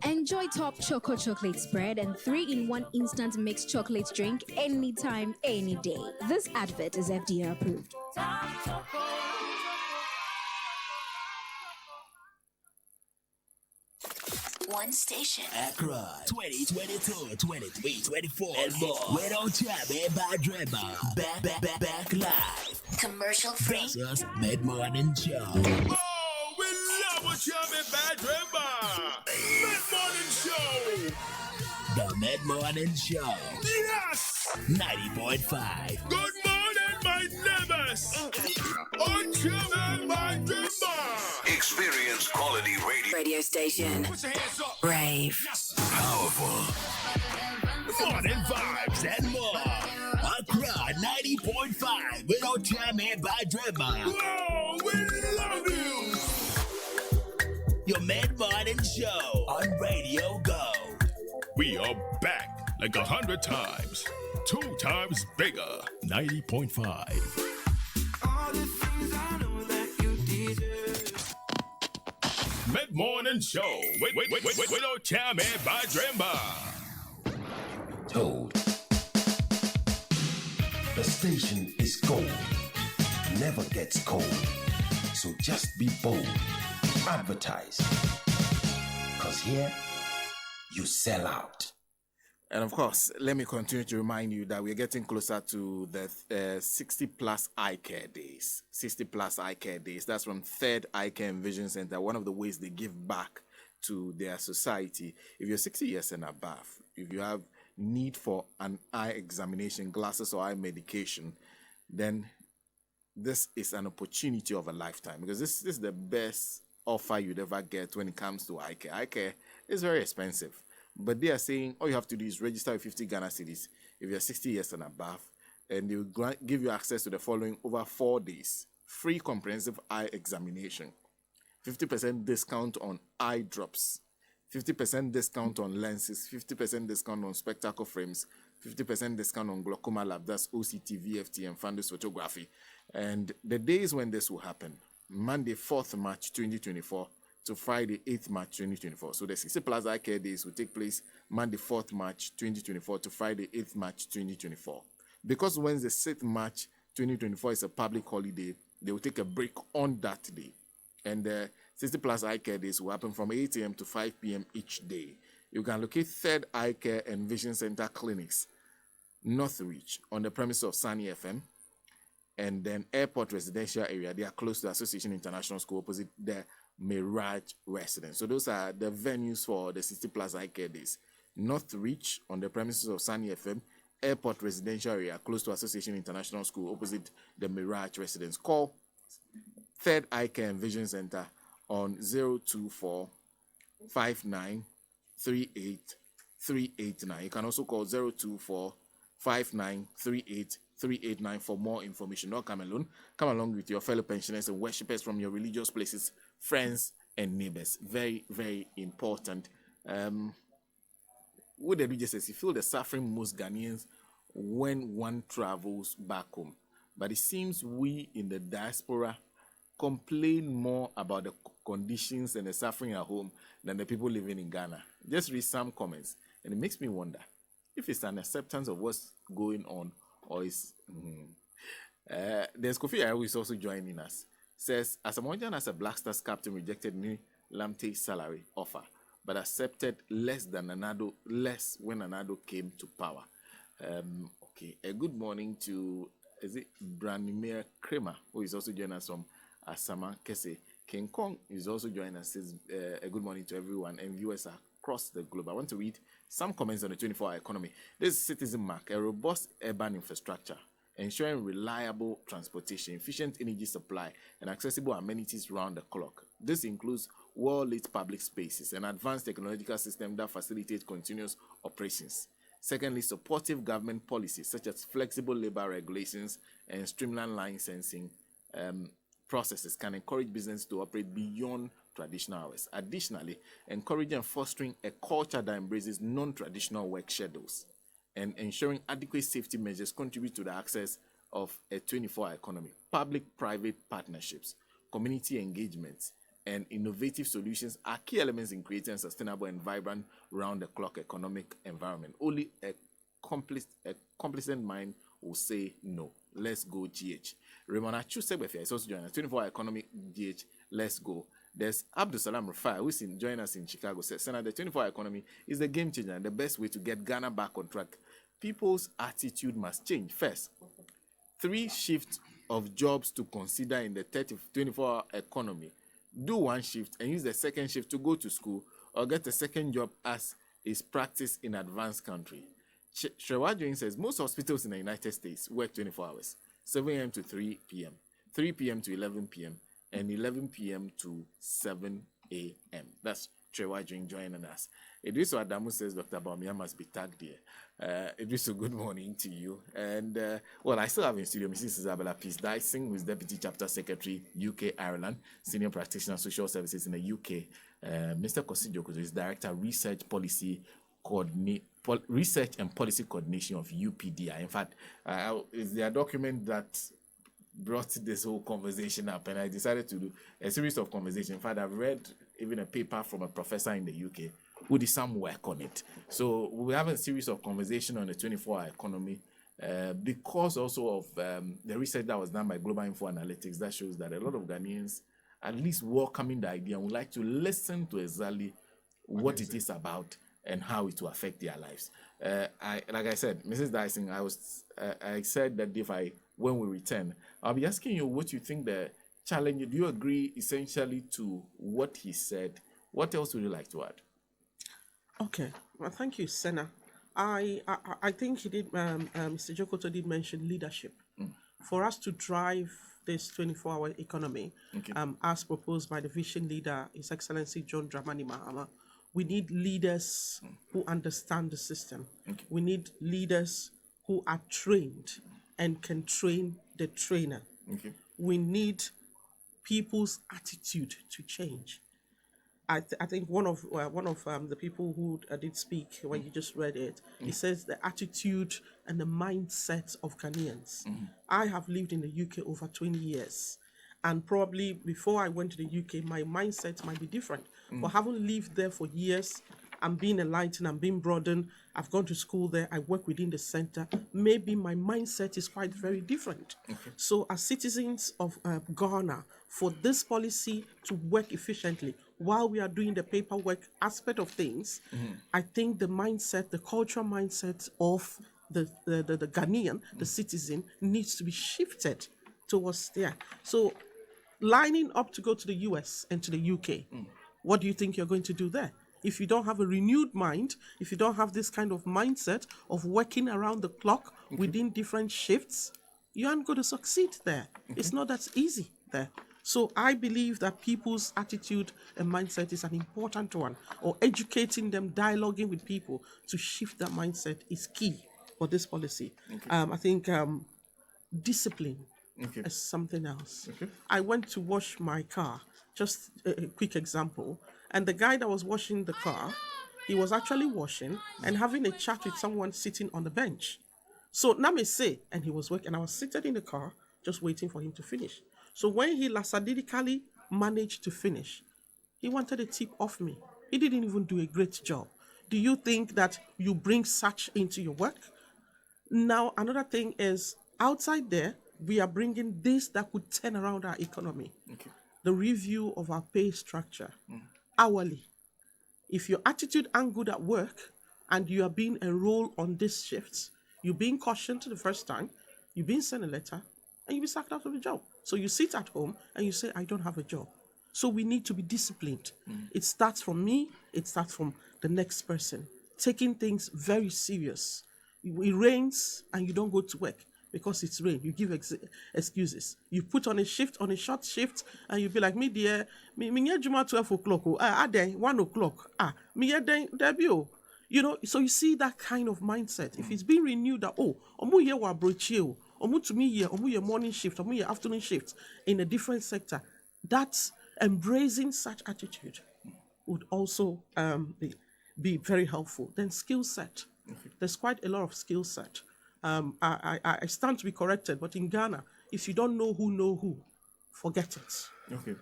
Enjoy Top Choco Chocolate Spread and 3-in-1 instant mixed chocolate drink anytime, any day. This advert is FDA approved. Top Choco. One station. Accra 2022, 23, 24 and more. We don't chat, by Drema. Back live. Commercial free. Versus Mid-Morning Show. Oh, we love what you have bad Drema. Mid-Morning Show. The Mid-Morning Show. Yes. 90.5. Good morning, my neighbors. On Children by Drema. Experience quality Radio station. Put your hands up. Rave. Powerful. Morning vibes and more. Accra 90.5. We don't chat, by Drema. Whoa, we love you. Your Mid-Morning Show on Radio Go. We are back like 100 times. 2 times bigger. 90.5. Mid-Morning Show. Wait, don't tell me by Drema. Told. The station is gold. Never gets cold. So just be bold. Advertise. Cause here, you sell out. And of course, let me continue to remind you that we're getting closer to the 60 plus eye care days. 60 plus eye care days. That's from Third Eye Care and Vision Center. One of the ways they give back to their society. If you're 60 years and above, if you have need for an eye examination, glasses or eye medication, then this is an opportunity of a lifetime, because this is the best offer you'd ever get when it comes to eye care. Eye care is very expensive. But they are saying all you have to do is register with 50 Ghana cedis if you're 60 years and above, and they will give you access to the following over 4 days. Free comprehensive eye examination, 50% discount on eye drops, 50% discount on lenses, 50% discount on spectacle frames, 50% discount on glaucoma lab, that's OCT, VFT, and fundus photography. And the days when this will happen, Monday, 4th March 2024, to Friday, 8th March 2024. So the 60 Plus Eye Care Days will take place Monday, 4th March 2024 to Friday, 8th March 2024. Because Wednesday, 6th March 2024 is a public holiday, they will take a break on that day. And the 60 Plus Eye Care Days will happen from 8 a.m. to 5 p.m. each day. You can locate Third Eye Care and Vision Center clinics, Northreach, on the premises of Sunny FM, and then Airport Residential Area. They are close to Association International School, opposite the Mirage Residence. So those are the venues for the 60 Plus Eye Care Days. Northreach, on the premises of Sunny FM, Airport Residential Area, close to Association International School, opposite the Mirage Residence. Call Third Eye Care and Vision Center on 024 59 38 389. You can also call 024 59 38 389 for more information. Don't come alone. Come along with your fellow pensioners and worshippers from your religious places, friends and neighbors. Very, very important. What they do just as you feel the suffering most Ghanaians when one travels back home. But it seems we in the diaspora complain more about the conditions and the suffering at home than the people living in Ghana. Just read some comments, and it makes me wonder if it's an acceptance of what's going on, or is there's Kofi Ayao who is also joining us. Says, Asamoah as a Black Stars captain rejected new Lamte salary offer, but accepted less when Anado came to power. Okay, a good morning to, is it Branimir Kramer, who is also joining us from Asama Kese. King Kong is also joining us. Says, a good morning to everyone and viewers across the globe. I want to read some comments on the 24-hour economy. This is Citizen Mark, a robust urban infrastructure, ensuring reliable transportation, efficient energy supply, and accessible amenities round the clock. This includes well-lit public spaces and advanced technological systems that facilitate continuous operations. Secondly, supportive government policies such as flexible labor regulations and streamlined licensing processes can encourage business to operate beyond traditional hours. Additionally, encouraging and fostering a culture that embraces non-traditional work schedules and ensuring adequate safety measures contribute to the access of a 24-hour economy. Public-private partnerships, community engagements, and innovative solutions are key elements in creating a sustainable and vibrant round-the-clock economic environment. Only a complacent mind will say no. Let's go, GH. Ramona Chusebefia is also joining us. 24-hour economy, GH. Let's go. There's Abdul Salam Rafai, who's joining us in Chicago. Says, Sena, the 24-hour economy is the game changer and the best way to get Ghana back on track. People's attitude must change. First, 3 shifts of jobs to consider in the 24-hour economy. Do 1 shift and use the second shift to go to school or get a second job as is practiced in advanced country. Shrewajoin says most hospitals in the United States work 24 hours, 7 a.m. to 3 p.m., 3 p.m. to 11 p.m., and 11 p.m. to 7 a.m. That's Shrewajoin joining us. Idriso Adamu says Dr. Bawumia must be tagged here. Idriso, good morning to you. And, well, I still have in studio Mrs. Isabella Diateson, who is Deputy Chapter Secretary, UK, Ireland, Senior Practitioner, Social Services in the UK. Mr. Korsi Dzokoto is Director, Research and Policy Coordination of UPDI. In fact, it's their document that brought this whole conversation up, and I decided to do a series of conversations. In fact, I've read even a paper from a professor in the UK who did some work on it. So we have a series of conversation on the 24-hour economy because also of the research that was done by Global Info Analytics that shows that a lot of Ghanaians at least welcoming the idea and would like to listen to exactly what it is about and how it will affect their lives. Like I said, Mrs. Dyson, I said that when we return, I'll be asking you what you think the challenge. Do you agree essentially to what he said? What else would you like to add? Okay, well, thank you, Sena. I think he did. Mr. Dzokoto did mention leadership. For us to drive this 24-hour economy, as proposed by the vision leader, His Excellency John Dramani Mahama, we need leaders who understand the system. We need leaders who are trained and can train the trainer. We need people's attitude to change. I think one of the people who did speak when you just read it, he says the attitude and the mindset of Ghanaians. I have lived in the UK over 20 years. And probably before I went to the UK, my mindset might be different. But having lived there for years, I'm being enlightened, I'm being broadened, I've gone to school there, I work within the center, maybe my mindset is quite very different. So as citizens of Ghana, for this policy to work efficiently, while we are doing the paperwork aspect of things, I think the mindset, the cultural mindset of the Ghanaian, the citizen, needs to be shifted towards there. So lining up to go to the US and to the UK, what do you think you're going to do there? If you don't have a renewed mind, if you don't have this kind of mindset of working around the clock within different shifts, you aren't going to succeed there. It's not that easy there. So I believe that people's attitude and mindset is an important one, or educating them, dialoguing with people to shift that mindset is key for this policy. I think discipline is something else. I went to wash my car, just a quick example, and the guy that was washing the car, he was actually washing and having a chat with someone sitting on the bench. So now me say, and he was working, and I was seated in the car just waiting for him to finish. So when he lackadaisically managed to finish, he wanted a tip off me. He didn't even do a great job. Do you think that you bring such into your work? Now, another thing is, outside there, we are bringing this that could turn around our economy. The review of our pay structure, hourly. If your attitude ain't good at work and you are being enrolled on these shifts, You're being cautioned the first time, you're being sent a letter, and you'll be sacked out of the job. So you sit at home and you say, I don't have a job. So we need to be disciplined. It starts from me, it starts from the next person. Taking things very serious. It rains and you don't go to work because it's rain. You give excuses. You put on a short shift, and you be like, me dear, me juma 12 o'clock, then 1 o'clock, me then debut. You know, so you see that kind of mindset. If it's being renewed that, omu ye wa brochio, omu to me here, omu ye morning shift, omu ye afternoon shift in a different sector, that's embracing such attitude would also be very helpful. Then skill set. There's quite a lot of skill set. I stand to be corrected, but in Ghana, if you don't know who, forget it. Okay.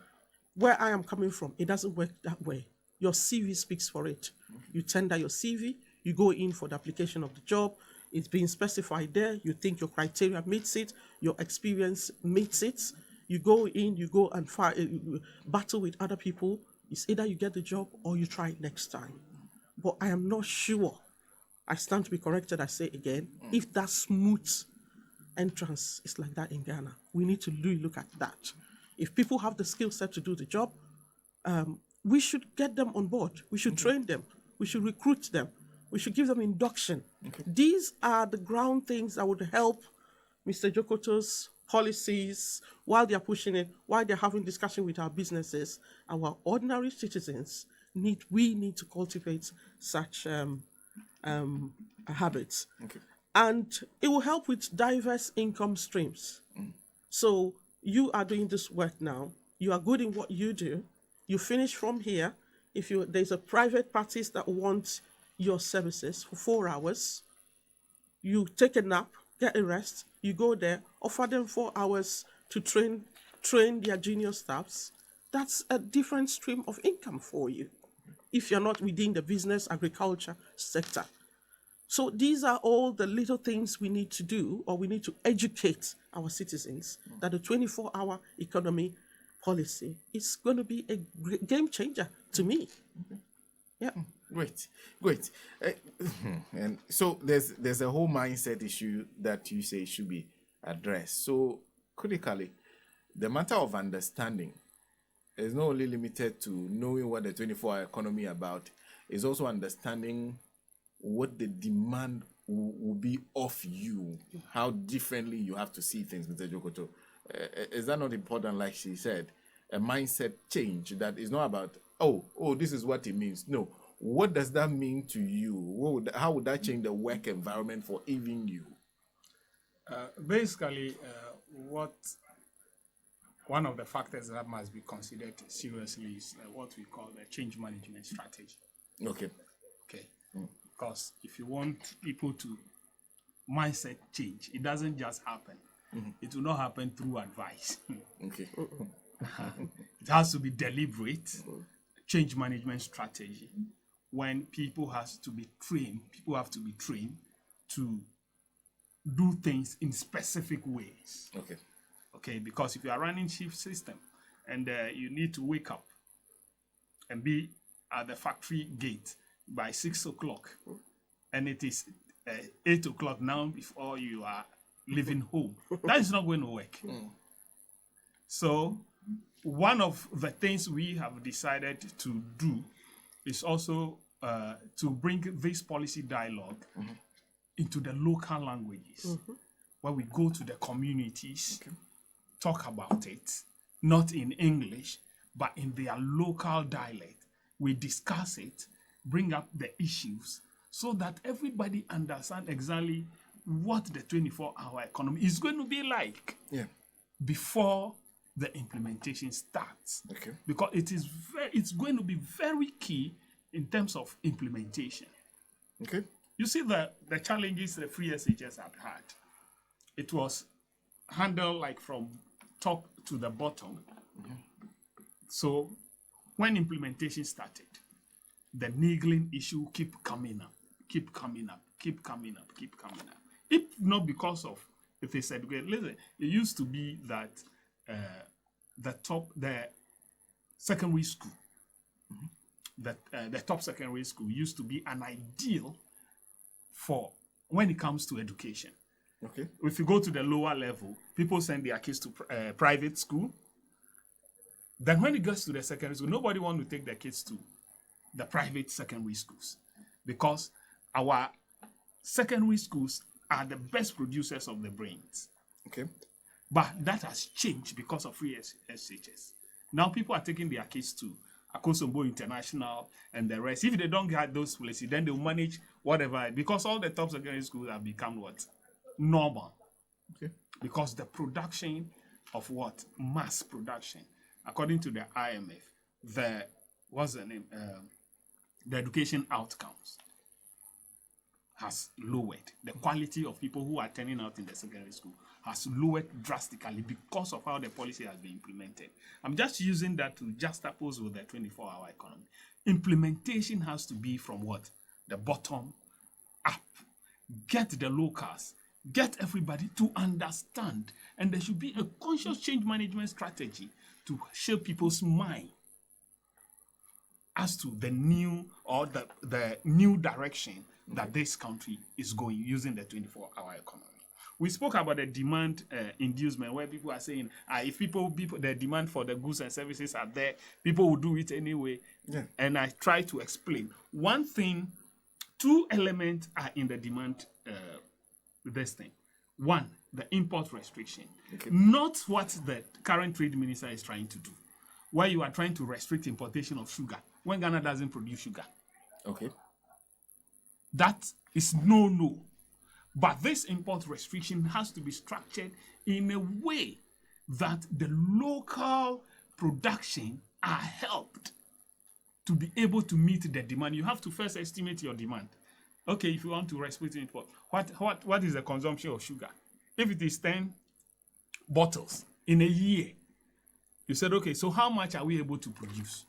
Where I am coming from, it doesn't work that way. Your CV speaks for it. You tender your CV, you go in for the application of the job, it's being specified there, you think your criteria meets it, your experience meets it, you go in, you go and battle with other people. It's either you get the job or you try it next time. But I am not sure, I stand to be corrected, I say again, if that smooth entrance is like that in Ghana. We need to really look at that. If people have the skill set to do the job, we should get them on board. We should train them. We should recruit them. We should give them induction. These are the ground things that would help Mr. Dzokoto's policies while they're pushing it, while they're having discussion with our businesses. Our ordinary citizens we need to cultivate such habits. And it will help with diverse income streams. So you are doing this work now. You are good in what you do. You finish from here. If there's a private parties that want your services for 4 hours, you take a nap, get a rest, you go there, offer them 4 hours to train their junior staffs. That's a different stream of income for you if you're not within the business agriculture sector. So these are all the little things we need to do, or we need to educate our citizens that the 24-hour economy policy is going to be a game changer to me. Yeah. Great. And so there's a whole mindset issue that you say should be addressed. So critically, the matter of understanding is not only limited to knowing what the 24-hour economy is about, it's also understanding what the demand will be of you, how differently you have to see things, Mr. Dzokoto. Is that not important, like she said, a mindset change that is not about, this is what it means. No, what does that mean to you? How would that change the work environment for even you? Basically, one of the factors that must be considered seriously is what we call the change management strategy. Okay. Because if you want people to mindset change, it doesn't just happen. It will not happen through advice. Okay. It has to be deliberate change management strategy. When people have to be trained to do things in specific ways. Okay, because if you are running shift system and you need to wake up and be at the factory gate by 6 o'clock, and it is 8 o'clock now before you are leaving home, that is not going to work. So one of the things we have decided to do is also to bring this policy dialogue into the local languages, where we go to the communities, talk about it, not in English, but in their local dialect. We discuss it, bring up the issues, so that everybody understands exactly what the 24-hour economy is going to be like before the implementation starts. Because it's going to be very key in terms of implementation. You see the challenges the free SHS had. It was handled like from top to the bottom. So when implementation started, the niggling issue keep coming up. If not because of, if they said, listen, it used to be that the secondary school, the top secondary school used to be an ideal for when it comes to education. Okay. If you go to the lower level, people send their kids to private school. Then when it gets to the secondary school, nobody wants to take their kids to the private secondary schools because our secondary schools are the best producers of the brains. Okay. But that has changed because of free SHS. Now people are taking their kids to Akosombo International and the rest. If they don't get those places, then they'll manage whatever. Because all the top secondary schools have become what? Normal. Okay. Because the production of what? Mass production. According to the IMF, the education outcomes has lowered. The quality of people who are turning out in the secondary school has lowered drastically because of how the policy has been implemented. I'm just using that to juxtapose with the 24-hour economy. Implementation has to be from what? The bottom up. Get the locals, get everybody to understand, and there should be a conscious change management strategy to shape people's mind as to the new or the new direction that this country is going using the 24-hour economy. We spoke about the demand inducement, where people are saying, if people, the demand for the goods and services are there, people will do it anyway. Yeah. And I try to explain. One thing, two elements are in the demand this thing. One, the import restriction. Okay. Not what the current trade minister is trying to do, where you are trying to restrict importation of sugar when Ghana doesn't produce sugar. Okay. That is no. But this import restriction has to be structured in a way that the local production are helped to be able to meet the demand. You have to first estimate your demand. Okay, if you want to restrict import, what is the consumption of sugar? If it is 10 bottles in a year, you said, okay, so how much are we able to produce?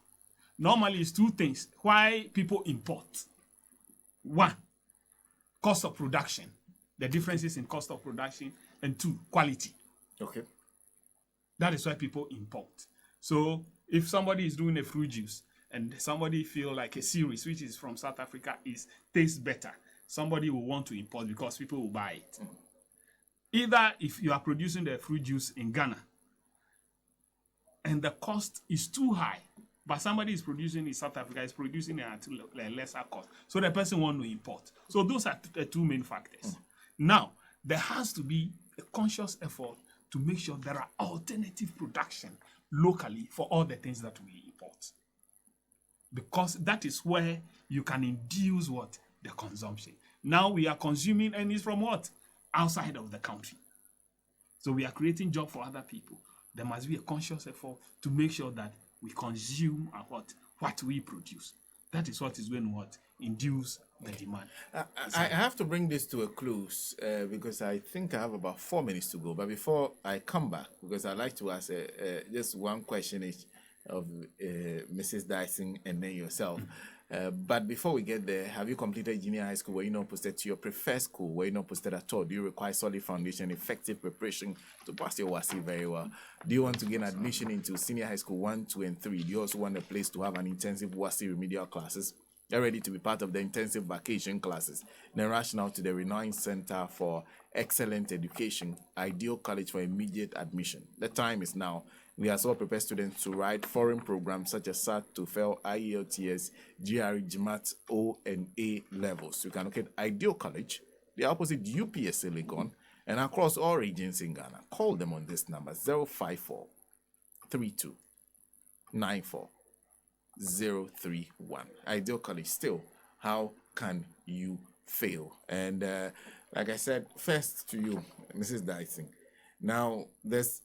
Normally, it's two things. Why people import? One, cost of production. The differences in cost of production. And two, quality. Okay. That is why people import. So if somebody is doing a fruit juice and somebody feel like a series which is from South Africa tastes better, somebody will want to import because people will buy it. Mm-hmm. Either if you are producing the fruit juice in Ghana and the cost is too high, but somebody is producing in South Africa, is producing it at a lesser cost. So the person wants to import. So those are the two main factors. Mm-hmm. Now, there has to be a conscious effort to make sure there are alternative production locally for all the things that we import. Because that is where you can induce what? The consumption. Now we are consuming and it's from what? Outside of the country. So we are creating jobs for other people. There must be a conscious effort to make sure that we consume what we produce. That is what is going to what? Induce the demand. I have to bring this to a close because I think I have about 4 minutes to go. But before I come back, because I'd like to ask just one question each of Mrs. Dyson and then yourself. But before we get there, have you completed junior high school? Were you not posted to your preferred school? Were you not posted at all? Do you require solid foundation, effective preparation to pass your WASSCE very well? Do you want to gain admission into senior high school 1, 2, and 3? Do you also want a place to have an intensive WASSCE remedial classes? You're ready to be part of the intensive vacation classes. Then rush now to the renowned Center for Excellent Education, Ideal College for immediate admission. The time is now. We are so prepared students to write foreign programs such as SAT, TOEFL, IELTS, GRE, GMAT, O, and A levels. You can locate Ideal College, the opposite UPSA Legon, and across all regions in Ghana. Call them on this number, 054 32 94 031. Ideal College. Still, how can you fail? And like I said, first to you, Mrs. Dyson. Now, there's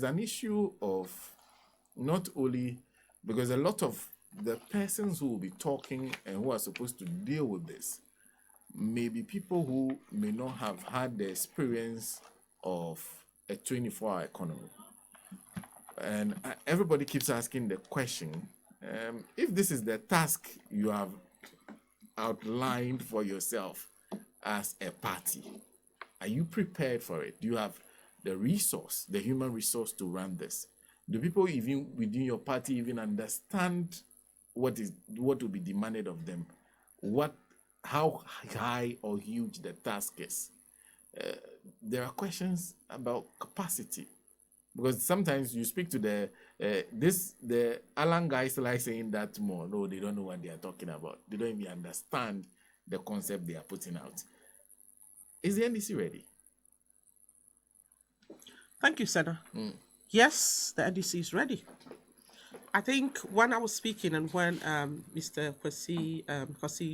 an issue of not only because a lot of the persons who will be talking and who are supposed to deal with this may be people who may not have had the experience of a 24-hour economy. And everybody keeps asking the question, if this is the task you have outlined for yourself as a party, are you prepared for it? Do you have the resource, the human resource to run this? Do people even within your party even understand what will be demanded of them? What how high or huge the task is. There are questions about capacity, because sometimes you speak to the Alan guys like saying that more. No, they don't know what they are talking about. They don't even understand the concept they are putting out. Is the NDC ready? Thank you, Sena. Yes, the NDC is ready. I think when I was speaking and when Mr. Korsi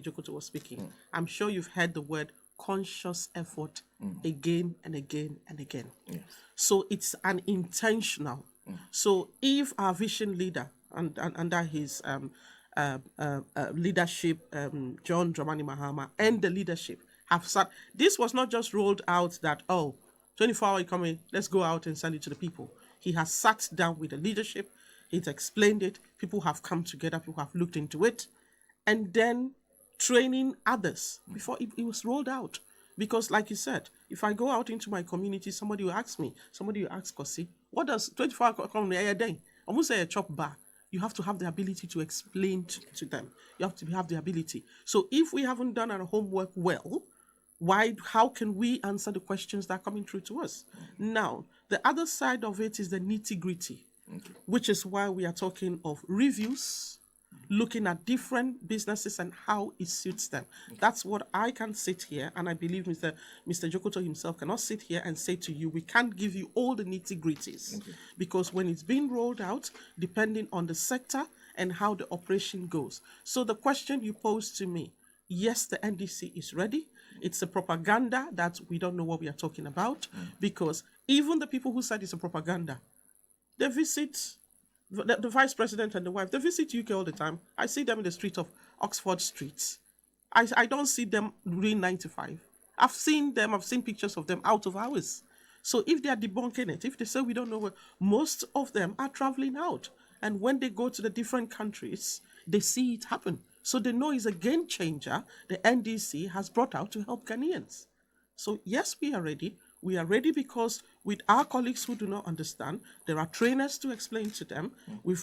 Dzokoto was speaking, I'm sure you've heard the word conscious effort again and again and again. Yes. So it's an intentional. So if our vision leader and under his leadership, John Dramani Mahama, and the leadership have sat, this was not just rolled out that, 24-hour economy, let's go out and send it to the people. He has sat down with the leadership, he's explained it, people have come together, people have looked into it, and then training others before it was rolled out. Because like you said, if I go out into my community, somebody will ask me, somebody will ask Korsi, what does 24-hour economy a day? I won't say a chop bar. You have to have the ability to explain to them. You have to have the ability. So if we haven't done our homework well, how can we answer the questions that are coming through to us? Now, the other side of it is the nitty-gritty, which is why we are talking of reviews, looking at different businesses and how it suits them. That's what I can sit here, and I believe Mr. Dzokoto himself cannot sit here and say to you, we can't give you all the nitty-gritties. Because when it's being rolled out, depending on the sector and how the operation goes. So the question you posed to me, yes, the NDC is ready. It's a propaganda that we don't know what we are talking about, because even the people who said it's a propaganda, they visit the vice president and the wife, they visit UK all the time. I see them in the street of Oxford Street. I don't see them doing 9 to 5. I've seen pictures of them out of hours. So if they are debunking it, if they say we don't know where, most of them are traveling out. And when they go to the different countries, they see it happen. So they know it's a game changer the NDC has brought out to help Ghanaians. So yes, we are ready. We are ready because with our colleagues who do not understand, there are trainers to explain to them. We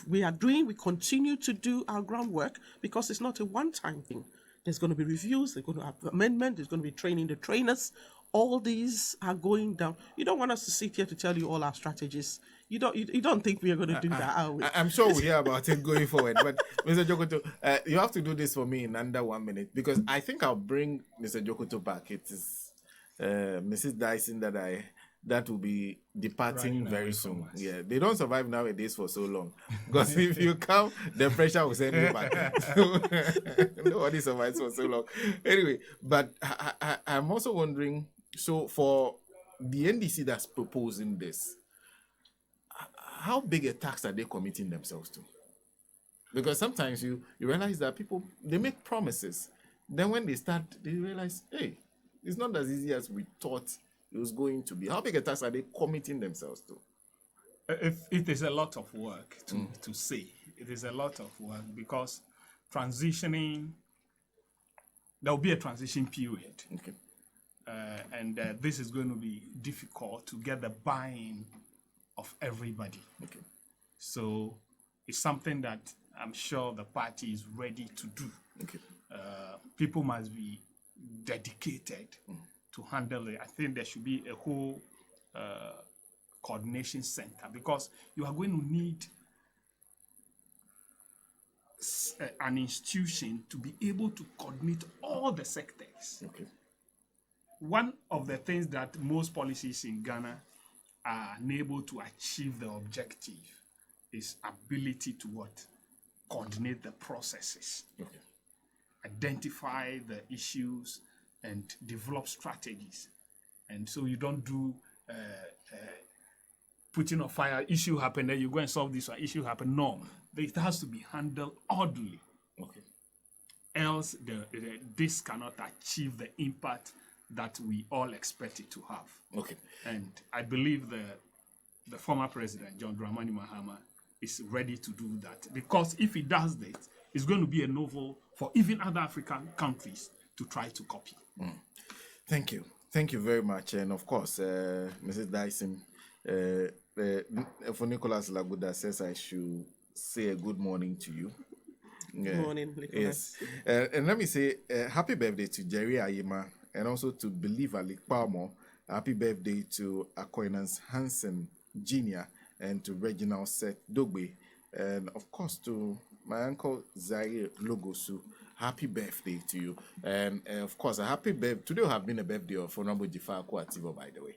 continue to do our groundwork because it's not a one-time thing. There's going to be reviews, there's going to have amendment, there's going to be training the trainers. All these are going down. You don't want us to sit here to tell you all our strategies. You don't think we are going to do that, are we? I'm sure we'll hear about it going forward. But Mr. Dzokoto, you have to do this for me in under 1 minute, because I think I'll bring Mr. Dzokoto back. It is Mrs. Dyson that will be departing very soon. Yeah, they don't survive nowadays for so long, because if you come, the pressure will send you back. Nobody survives for so long. Anyway, but I'm also wondering, so for the NDC that's proposing this, how big a tax are they committing themselves to? Because sometimes you realize that people, they make promises. Then when they start, they realize, hey, it's not as easy as we thought it was going to be. How big a tax are they committing themselves to? It is a lot of work to say. It is a lot of work because transitioning, there will be a transition period. Okay. And this is going to be difficult to get the buy-in of everybody. Okay. So it's something that I'm sure the party is ready to do. Okay. People must be dedicated to handle it. I think there should be a whole coordination center, because you are going to need an institution to be able to coordinate all the sectors. Okay. One of the things that most policies in Ghana are unable to achieve the objective is ability to what? Coordinate the processes. Okay. Identify the issues and develop strategies. And so you don't do putting a fire, issue happen, then you go and solve this one, issue happen. No, it has to be handled orderly. Okay. Else this cannot achieve the impact that we all expect it to have. Okay. And I believe the former president, John Dramani Mahama, is ready to do that. Because if he does this, it's going to be a novel for even other African countries to try to copy. Thank you. Thank you very much. And of course, Mrs. Dyson, for Nicholas Laguda says I should say a good morning to you. Good morning, Nicholas. Yes. And let me say happy birthday to Jerry Ayima and also to Believer Likpamo. Happy birthday to Aquinas Hansen Jr. and to Reginald Seth Dogbe. And of course to my uncle Zaire Logosu. Happy birthday to you. And of course, a happy birthday. Today will have been a birthday of Nombo Jifa Kwativo, by the way.